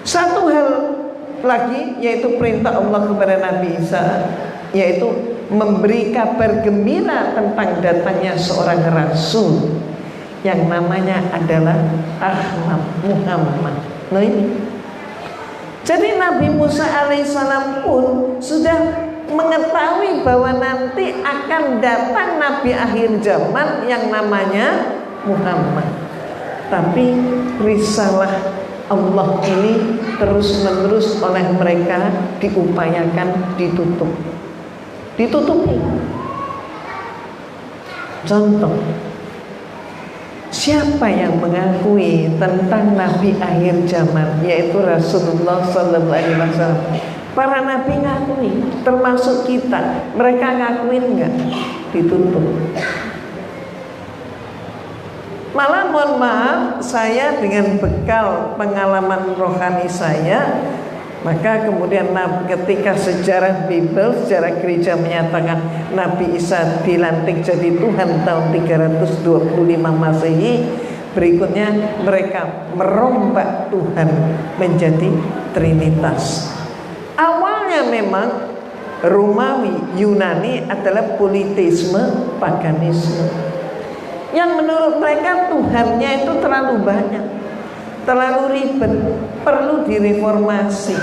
Satu hal lagi, yaitu perintah Allah kepada Nabi Isa, yaitu memberi kabar gembira tentang datangnya seorang rasul yang namanya adalah Ahmad Muhammad. Nah ini, jadi Nabi Musa alaihissalam pun sudah mengetahui bahwa nanti akan datang Nabi akhir zaman yang namanya Muhammad. Tapi risalah Allah ini terus-menerus oleh mereka diupayakan ditutupi. Contoh, siapa yang mengakui tentang Nabi akhir zaman, yaitu Rasulullah SAW? Para nabi ngakui, termasuk kita. Mereka ngakuin enggak? Ditutup. Malah mohon maaf, saya dengan bekal pengalaman rohani saya, maka kemudian ketika sejarah Bible, sejarah gereja menyatakan Nabi Isa dilantik jadi Tuhan tahun 325 Masehi, berikutnya mereka merombak Tuhan menjadi Trinitas. Awalnya memang Romawi, Yunani adalah politisme, paganisme, yang menurut mereka Tuhannya itu terlalu banyak, terlalu ribet, perlu direformasi.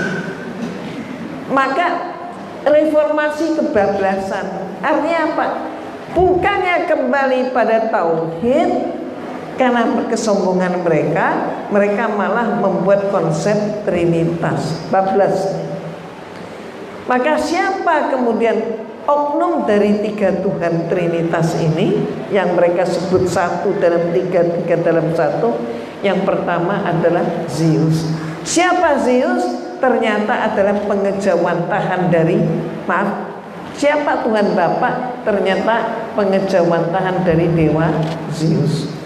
Maka reformasi kebablasan. Artinya apa? Bukannya kembali pada tauhid, karena kesombongan mereka malah membuat konsep trinitas, bablas. Maka siapa kemudian oknum dari 3 Tuhan Trinitas ini yang mereka sebut satu dalam tiga dalam satu? Yang pertama adalah Zeus. Siapa Zeus? Ternyata adalah pengejawantahan dari, siapa Tuhan Bapa? Ternyata pengejawantahan dari dewa Zeus.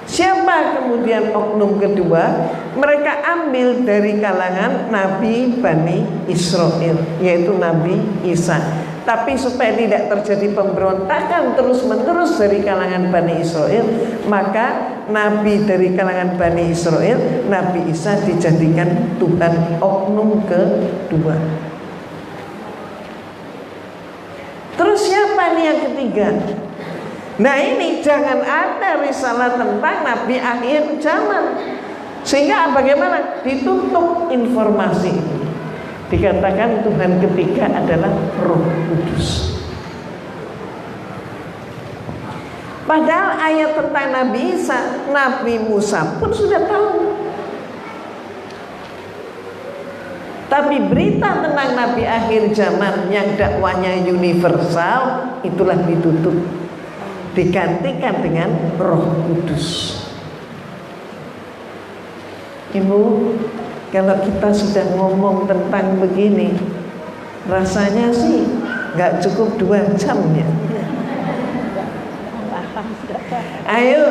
Siapa kemudian oknum kedua? Mereka ambil dari kalangan Nabi Bani Israel, yaitu Nabi Isa. Tapi supaya tidak terjadi pemberontakan terus-menerus dari kalangan Bani Israel, maka Nabi dari kalangan Bani Israel, Nabi Isa dijadikan Tuhan oknum kedua. Terus siapa nih yang ketiga? Nah ini jangan ada risalah tentang Nabi akhir zaman, sehingga bagaimana? Ditutup informasi ini. Dikatakan Tuhan ketiga adalah Roh Kudus. Padahal ayat tentang Nabi Isa, Nabi Musa pun sudah tahu. Tapi berita tentang Nabi akhir zaman yang dakwanya universal, itulah ditutup, digantikan dengan Roh Kudus. Ibu, kalau kita sudah ngomong tentang begini, rasanya sih nggak cukup 2 jam ya. Ayo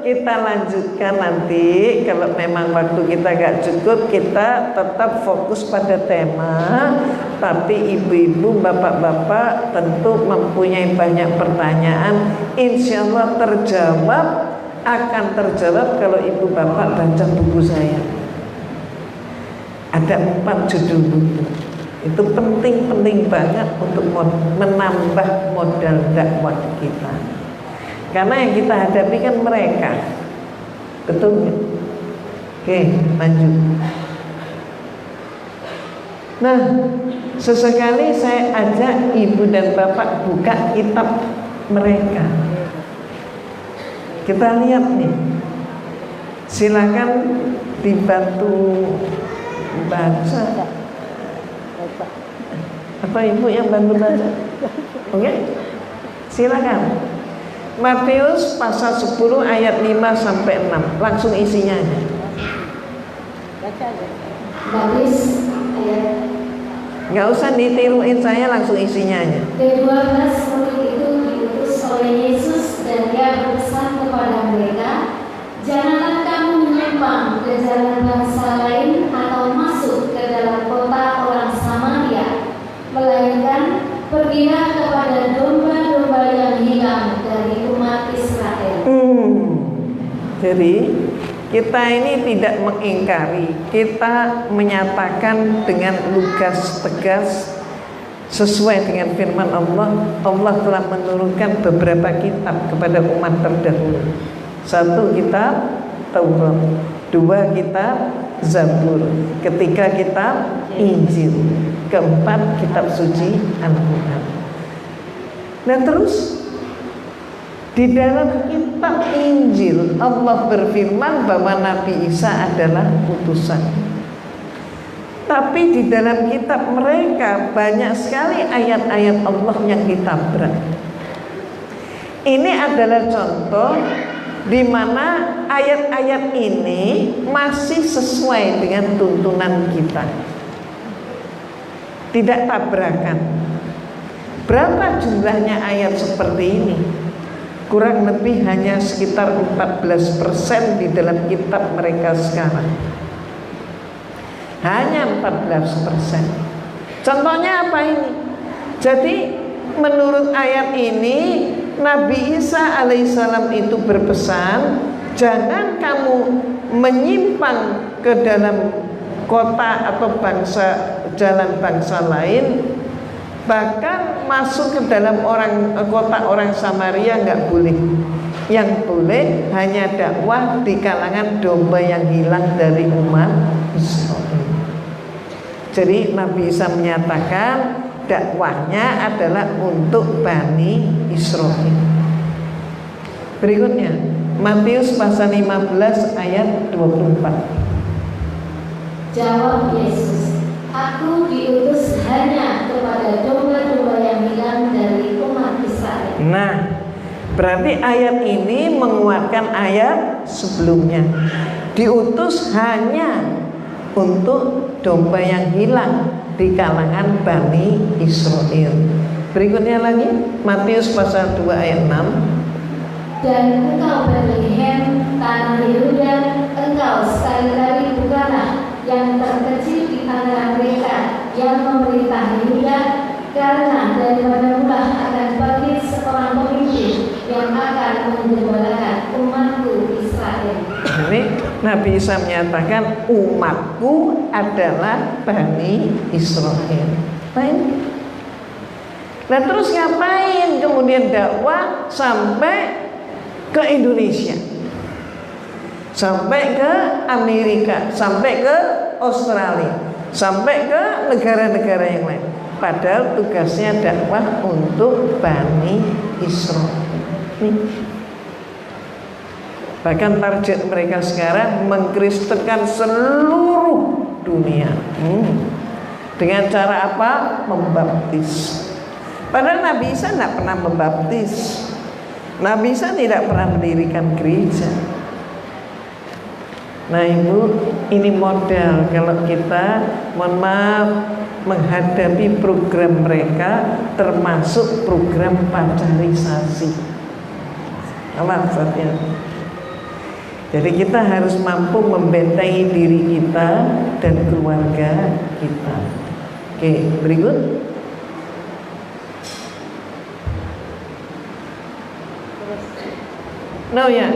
kita lanjutkan nanti. Kalau memang waktu kita nggak cukup, kita tetap fokus pada tema. Tapi ibu-ibu, bapak-bapak tentu mempunyai banyak pertanyaan. Insya Allah akan terjawab kalau ibu bapak baca buku saya. Ada 4 judul buku. Itu penting banget untuk menambah modal dakwah kita. Karena yang kita hadapi kan mereka. Betul ya? Oke, lanjut. Nah, sesekali saya ajak ibu dan bapak buka kitab mereka. Kita lihat nih. Silakan dibantu baca. Apa ibu yang bantu baca? Oke? Silakan. Matius pasal 10 ayat 5 sampai 6. Langsung isinya aja. Baca aja. Hadis ayat Nggak usah ditiruin saya, langsung isinya aja. ke-12, murid itu diutus oleh Yesus dan dia berpesan kepada mereka, janganlah kamu menyimpang ke jalan bangsa lain atau masuk ke dalam kota orang Samaria, melainkan pergilah kepada domba-domba yang hilang dari umat Israel. Jadi kita ini tidak mengingkari, kita menyatakan dengan lugas tegas sesuai dengan firman Allah. Allah telah menurunkan beberapa kitab kepada umat terdahulu. 1 kitab Taurat, 2 kitab Zabur, 3 kitab Injil, 4 kitab suci Al-Quran. Nah terus di dalam kitab Injil Allah berfirman bahwa Nabi Isa adalah utusan. Tapi di dalam kitab mereka banyak sekali ayat-ayat Allah yang ditabrak. Ini adalah contoh di mana ayat-ayat ini masih sesuai dengan tuntunan kita. Tidak tabrakan. Berapa jumlahnya ayat seperti ini? Kurang lebih hanya sekitar 14% di dalam kitab mereka sekarang. Hanya 14%. Contohnya apa ini? Jadi menurut ayat ini Nabi Isa alaihissalam itu berpesan, jangan kamu menyimpang ke dalam kota atau jalan bangsa lain. Bahkan masuk ke dalam kota orang Samaria nggak boleh. Yang boleh hanya dakwah di kalangan domba yang hilang dari umat Israel. Jadi Nabi Isa menyatakan dakwahnya adalah untuk Bani Israel. Berikutnya Matius pasal 15 ayat 24. Jawab Yesus, aku diutus hanya kepada domba-domba yang hilang dari umat Israel. Nah, berarti ayat ini menguatkan ayat sebelumnya. Diutus hanya untuk domba yang hilang di kalangan Bani Israel. Berikutnya lagi Matius pasal 2 ayat 6. Dan engkau Bethlehem, tanah Yehuda, engkau sekali-kali bukanlah yang terkecil di antara mereka yang memerintah Yehuda, karena daripada mulah akan bangkit seorang pemimpin yang akan menggembalakan umatku Israel. Ini Nabi Isa menyatakan umatku adalah Bani Israel. Nah terus ngapain kemudian dakwah sampai ke Indonesia, sampai ke Amerika, sampai ke Australia, sampai ke negara-negara yang lain. Padahal tugasnya dakwah untuk Bani Israel. Bahkan target mereka sekarang mengkristenkan seluruh dunia. Dengan cara apa? Membaptis. Padahal Nabi Isa tidak pernah membaptis. Nabi Isa tidak pernah mendirikan gereja. Nah Ibu, ini modal kalau kita, mohon maaf, menghadapi program mereka, termasuk program pacarisasi. Maksudnya, jadi kita harus mampu membentengi diri kita dan keluarga kita. Oke, berikut. Nah ya,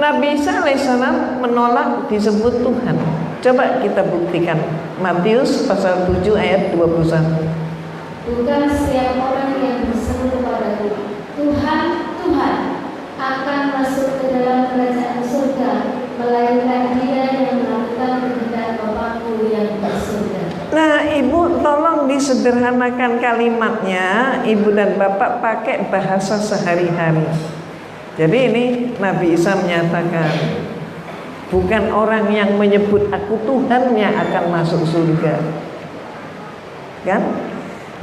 Nabi Isa alaihissalam menolak disebut Tuhan. Coba kita buktikan. Matius pasal 7 ayat 21. Bukan setiap orang yang berseru kepadaku, Tuhan, Tuhan, akan masuk ke dalam kerajaan surga, melainkan dia yang melakukan kehendak Bapakku yang di surga. Nah Ibu tolong disederhanakan kalimatnya. Ibu dan Bapak pakai bahasa sehari-hari. Jadi ini Nabi Isa menyatakan, bukan orang yang menyebut aku Tuhan yang akan masuk surga. Kan?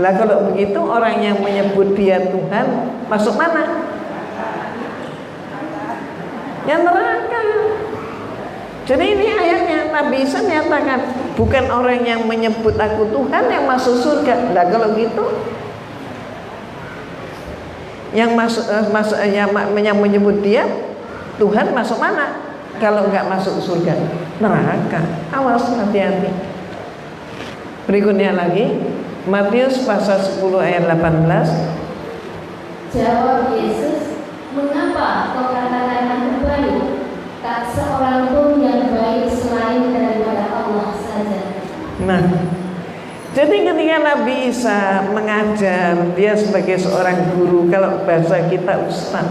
Lah kalau begitu orang yang menyebut dia Tuhan masuk mana? Yang neraka. Jadi ini ayatnya Nabi Isa menyatakan bukan orang yang menyebut aku Tuhan yang masuk surga. Nah kalau gitu yang yang menyebut dia Tuhan masuk mana? Kalau nggak masuk surga, neraka. Awas, hati-hati. Berikutnya lagi Matius pasal 10 ayat 18. Jawab Yesus, mengapa kau katakan aku baik? Tak seorang pun yang baik selain daripada Allah saja. Nah, jadi ketika Nabi Isa mengajar, dia sebagai seorang guru, kalau bahasa kita ustaz,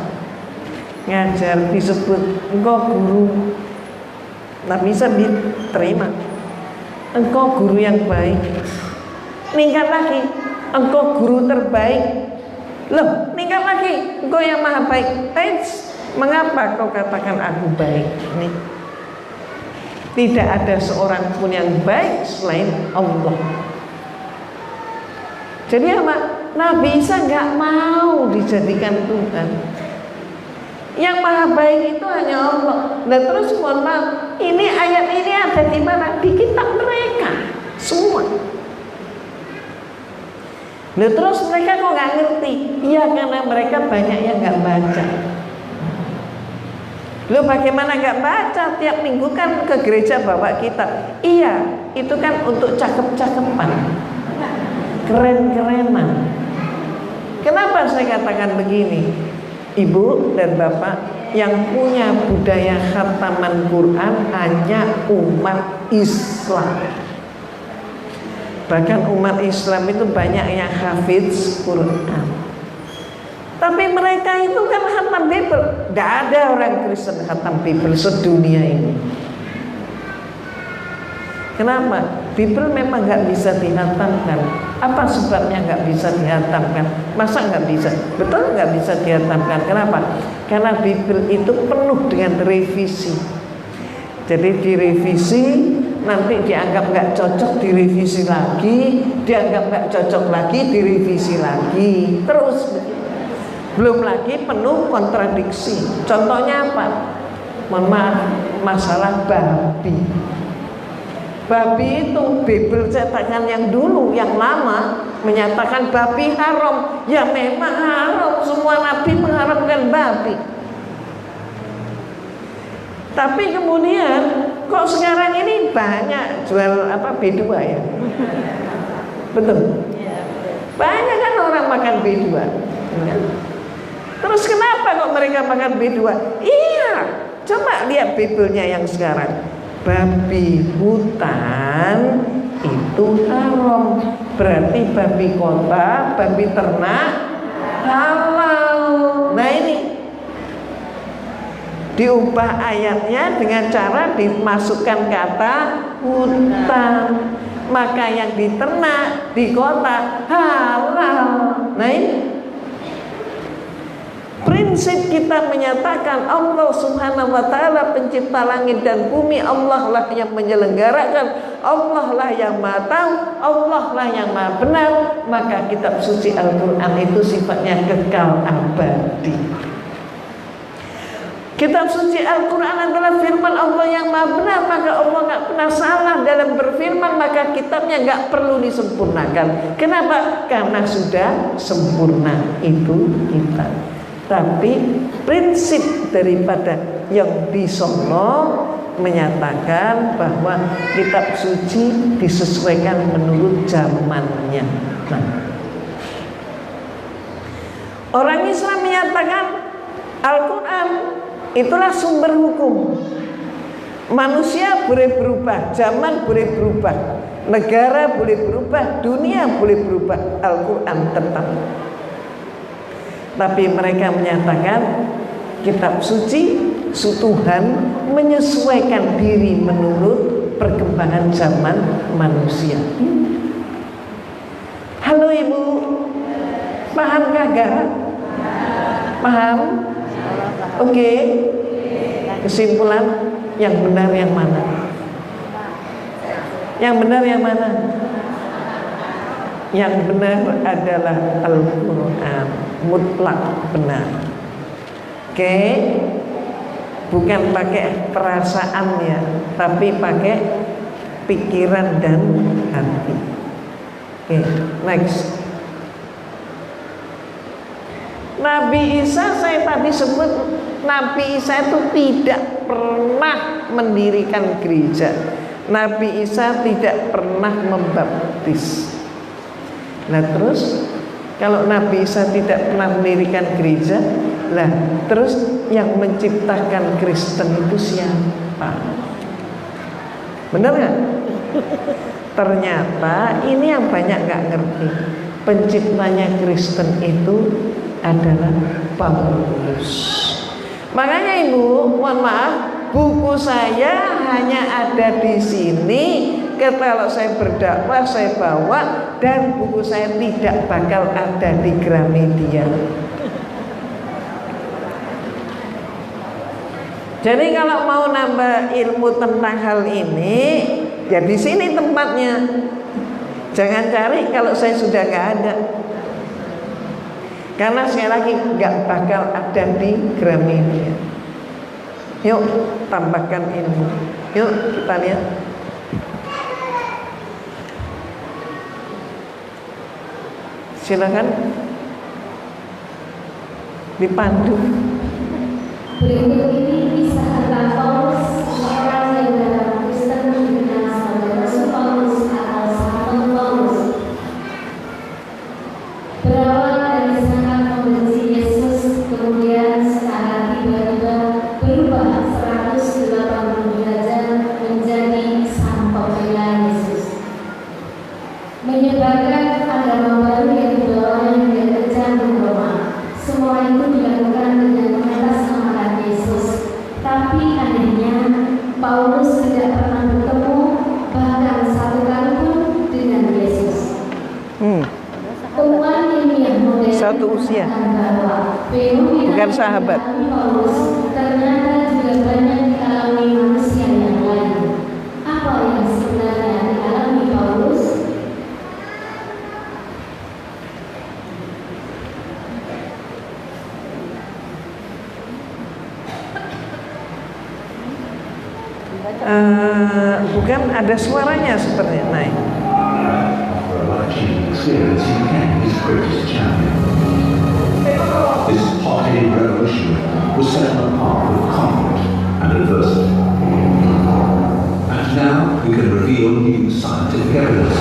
ngajar disebut engkau guru. Nabi Isa diterima, engkau guru yang baik. Ningkat lagi, engkau guru terbaik. Loh, ningkat lagi, engkau yang maha baik. Mengapa kau katakan aku baik? Nih, tidak ada seorang pun yang baik selain Allah. Jadi apa? Nabi Isa nggak mau dijadikan Tuhan. Yang maha baik itu hanya Allah. Dan terus mohon maaf, ini ayat ini ada di mana? Di kitab mereka semua. Nah terus mereka kok nggak ngerti? Iya karena mereka banyak yang nggak baca. Lo bagaimana nggak baca? Tiap minggu kan ke gereja bawa kitab. Iya, itu kan untuk cakep-cakepan, keren-kerenan. Kenapa saya katakan begini? Ibu dan bapak yang punya budaya khataman Quran hanya umat Islam. Bahkan umat Islam itu banyak yang hafiz Quran. Tapi mereka itu kan khatam Bible. Tidak ada orang Kristen khatam Bible sedunia ini. Kenapa? Bible memang nggak bisa dihatamkan. Apa sebabnya nggak bisa dihatamkan? Masa nggak bisa? Betul nggak bisa dihatamkan. Kenapa? Karena Bible itu penuh dengan revisi. Jadi direvisi, nanti dianggap nggak cocok, direvisi lagi, dianggap nggak cocok lagi, direvisi lagi, terus. Belum lagi penuh kontradiksi. Contohnya apa? Mohon maaf, masalah babi. Babi itu Bible cetakan yang dulu, yang lama menyatakan babi haram. Ya memang haram, semua nabi mengharamkan babi. Tapi kemudian kok sekarang ini banyak jual apa B2 ya? Betul. Banyak kan orang makan B2. Terus kenapa kok mereka makan B2? Iya, coba lihat Bible-nya yang sekarang. Babi hutan itu haram. Berarti babi kota, babi ternak halal. Nah ini diubah ayatnya dengan cara dimasukkan kata hutan. Maka yang diternak di kota halal. Nah ini prinsip kita menyatakan Allah Subhanahu wa ta'ala pencipta langit dan bumi. Allah lah yang menyelenggarakan, Allah lah yang maha tahu, Allah lah yang maha benar. Maka kitab suci Al-Quran itu sifatnya kekal abadi. Kitab suci Al-Quran adalah firman Allah yang maha benar. Maka Allah gak pernah salah dalam berfirman. Maka kitabnya gak perlu disempurnakan. Kenapa? Karena sudah sempurna itu kitab. Tapi prinsip daripada yang disono menyatakan bahwa kitab suci disesuaikan menurut zamannya. Nah, orang Islam menyatakan Al-Quran itulah sumber hukum. Manusia boleh berubah, zaman boleh berubah, negara boleh berubah, dunia boleh berubah, Al-Quran tetap. Tapi mereka menyatakan kitab suci Tuhan menyesuaikan diri menurut perkembangan zaman manusia. Halo Ibu, paham kagak? Paham? Oke. Kesimpulan yang benar yang mana? Yang benar yang mana? Yang benar adalah Al-Quran, mutlak benar. Oke. bukan pakai perasaan ya, tapi pakai pikiran dan hati. Oke, next. Nabi Isa, saya tadi sebut Nabi Isa itu tidak pernah mendirikan gereja. Nabi Isa tidak pernah membaptis. Nah terus kalau Nabi Isa tidak pernah mendirikan gereja, lah terus yang menciptakan Kristen itu siapa? Benar nggak? Ternyata ini yang banyak nggak ngerti. Penciptanya Kristen itu adalah Paulus. Makanya Ibu, mohon maaf, buku saya hanya ada di sini. Kalau saya berdakwah saya bawa, dan buku saya tidak bakal ada di Gramedia. Jadi kalau mau nambah ilmu tentang hal ini, ya di sini tempatnya. Jangan cari kalau saya sudah nggak ada. Karena sekali lagi nggak bakal ada di Gramedia. Yuk tambahkan ilmu. Yuk kita lihat. Silakan dipandu. Berikut ini kisah tentang Paulus, seorang yang dalam Kristen dikenal sebagai Rasul Paulus atau Santo Paulus. Berawal dari sangat membenci Yesus, kemudian secara tiba-tiba berubah 180 derajat menjadi sang pembela Yesus, menyebarkan agama baru yang dibawanya hingga ke jantung Roma. Semua itu dilakukan dengan mengatasnamakan Yesus. Tapi anehnya, Paulus tidak pernah bertemu bahkan satu kali pun dengan Yesus. Temuan ilmiah modern Satu usia, bahwa fenomena bukan sahabat. Paulus ternyata juga banyak dialami manusia yang lain. Apa yang sebenarnya dialami Paulus? Bukan ada suaranya sepertinya naik. This hot-headed revolution was set on a path of conflict and adversity. And now we can reveal new scientific evidence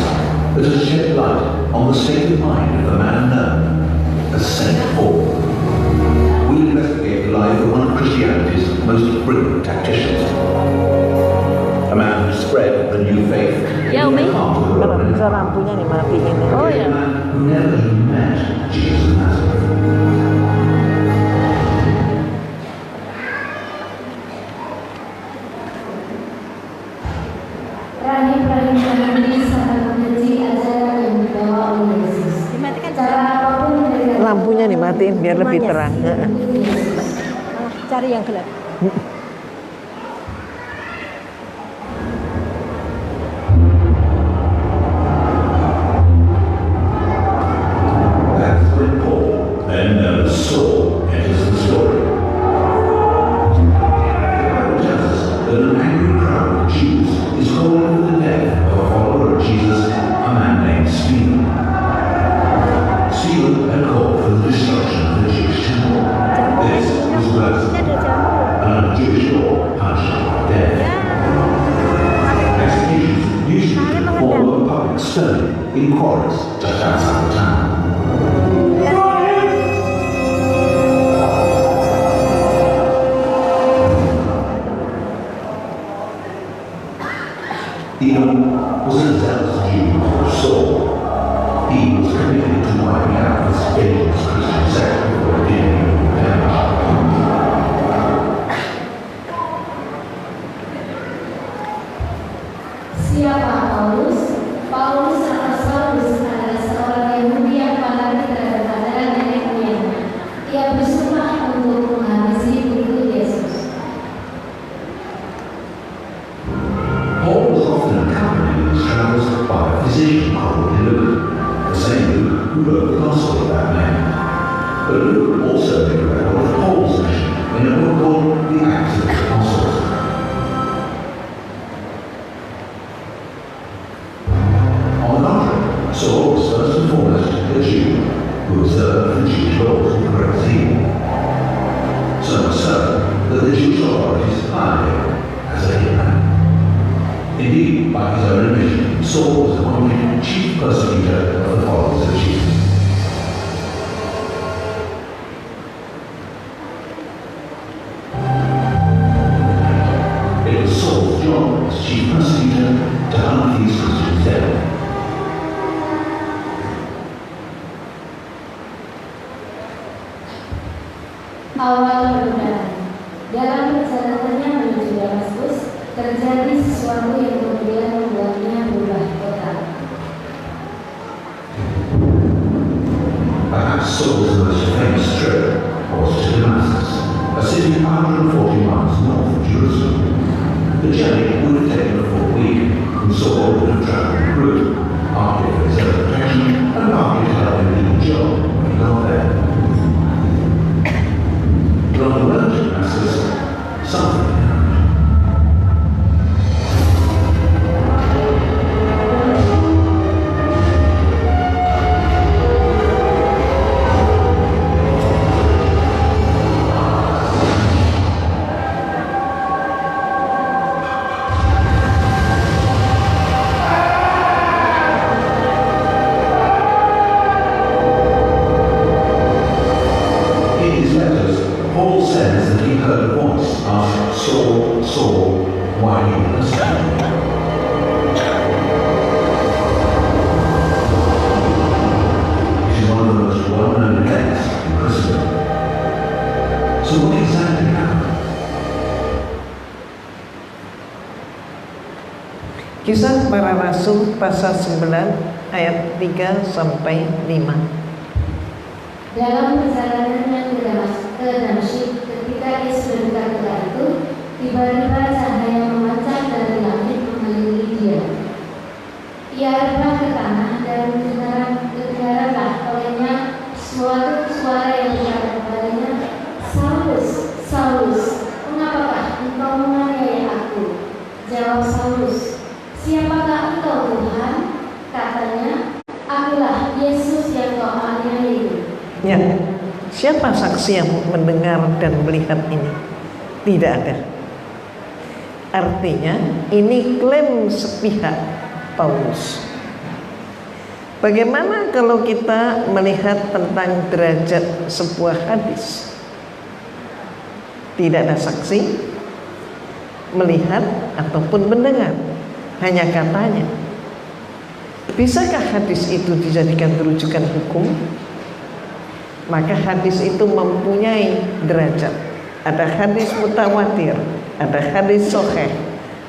that has shed light on the state of mind of the man known as Saint Paul. We'll investigate the life of one of Christianity's most brilliant tacticians. A man who spread the new faith Ya, Umi. Kalau bisa lampunya dimatiin. Oh ya. a man who never even met Jesus of Nazareth. Rahim-rahim Yahudi sangat membenci ajaran yang dibawa oleh Yesus. Cara apapun mereka Lampunya dimatiin biar lebih terang. Cari yang gelap. That's when Paul, then known as Saul, enters the story. The Bible tells us that an angry crowd of Jews is calling for the death of a follower of Jesus, a man named Stephen. Stephen had called for the destruction of the Jewish temple. This was worse and under Jewish law punished death. Executions usually took the form of a public stoning in quarries just outside the town. Stephen was a zealous Jew called Saul. He was committed to wiping out this dangerous Christian sect before it did any damage. Siapa Paulus? Paulus atau Saulus adalah seorang Yahudi yang fanatik terhadap ajaran nenek moyangnya. Ia bersumpah untuk menghabisi pengikut Yesus. Paul was often accompanied in his travels by a physician called Luke, the same Luke who wrote the Gospel of that name. But Luke also made a record of Paul's mission in a book called The Acts of the Apostles. On the contrary, Saul was first and foremost a Jew who observed the Jewish laws with great zeal. So much so that the Jewish authorities hired him as a hitman. Indeed, by his own admission, Saul was appointed chief persecutor of the followers of Jesus. It was Saul's job as chief persecutor to hunt these Christians down. Awal permulaan. Dalam perjalanannya menuju Damaskus, terjadi sesuatu yang kemudian membuatnya berubah total. Perhaps Saul's most famous trip was to Damascus, a city 140 miles north of Jerusalem. The journey would have taken a full week, and Saul would have travelled en route, partly for his own protection and partly to help him do the job when he got there. But on the road to Damascus, something happened. In his letters, Paul says that he heard a voice ask, Saul, Saul, why are you persecuting me? It is one of the most well-known events in Christendom. So what exactly happened? Kisah Para Rasul pasal 9 ayat 3 sampai 5. Dalam perjalanannya ke Damsyik, ketika ia sudah dekat kota itu, tiba-tiba cahaya memancar dari langit mengelilingi dia. Ia rebah ke tanah dan kedengaranlah olehnya suatu suara yang berkata kepadanya, Saulus, Saulus, mengapakah engkau menganiaya aku? Jawab Saulus, siapakah engkau Tuhan? Katanya, akulah Yesus yang kau aniaya itu. Ya, siapa saksi yang mendengar dan melihat ini? Tidak ada. Artinya, ini klaim sepihak Paulus. Bagaimana kalau kita melihat tentang derajat sebuah hadis? Tidak ada saksi, melihat ataupun mendengar, hanya katanya. Bisakah hadis itu dijadikan rujukan hukum? Maka hadis itu mempunyai derajat. Ada hadis mutawatir, ada hadis sahih,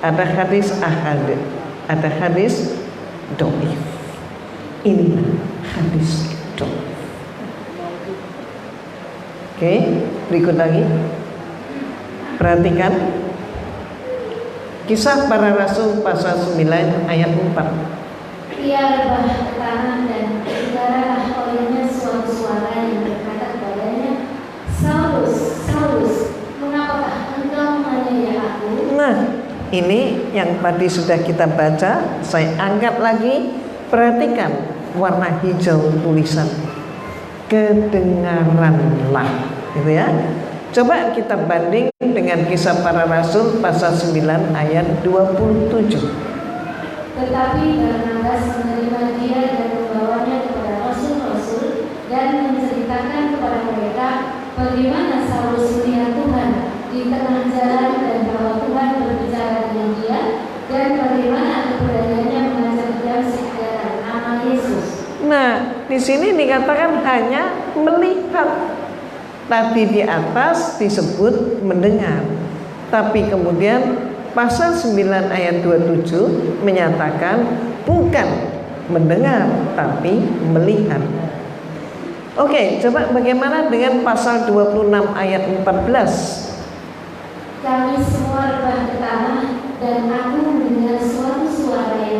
ada hadis ahad, ada hadis dhaif. Inilah hadis dhaif. Oke, berikut lagi. Perhatikan Kisah Para Rasul pasal 9 ayat 4. Ia rebah ke tanah dan kedengaranlah olehnya suatu suara yang berkata kepadanya, Saulus, Saulus, mengapakah engkau menganiaya aku? Nah, ini yang tadi sudah kita baca, saya angkat lagi. Perhatikan warna hijau tulisan. Kedengaranlah, gitu ya. Coba kita banding dengan Kisah Para Rasul pasal 9 ayat 27. Tetapi Barnabas menerima dia dan membawanya kepada rasul-rasul dan menceritakan kepada mereka bagaimana Saulus melihat Tuhan di tengah jalan dan bahwa Tuhan berbicara dengan dia dan bagaimana keberaniannya mengajar Damsyik dalam nama Yesus. Nah, di sini dikatakan hanya melihat. Tadi di atas disebut mendengar. Tapi kemudian pasal 9 ayat 27 menyatakan bukan mendengar tapi melihat. Oke, coba bagaimana dengan pasal 26 ayat 14? Kami semua rebah ke tanah dan aku mendengar suatu suara yang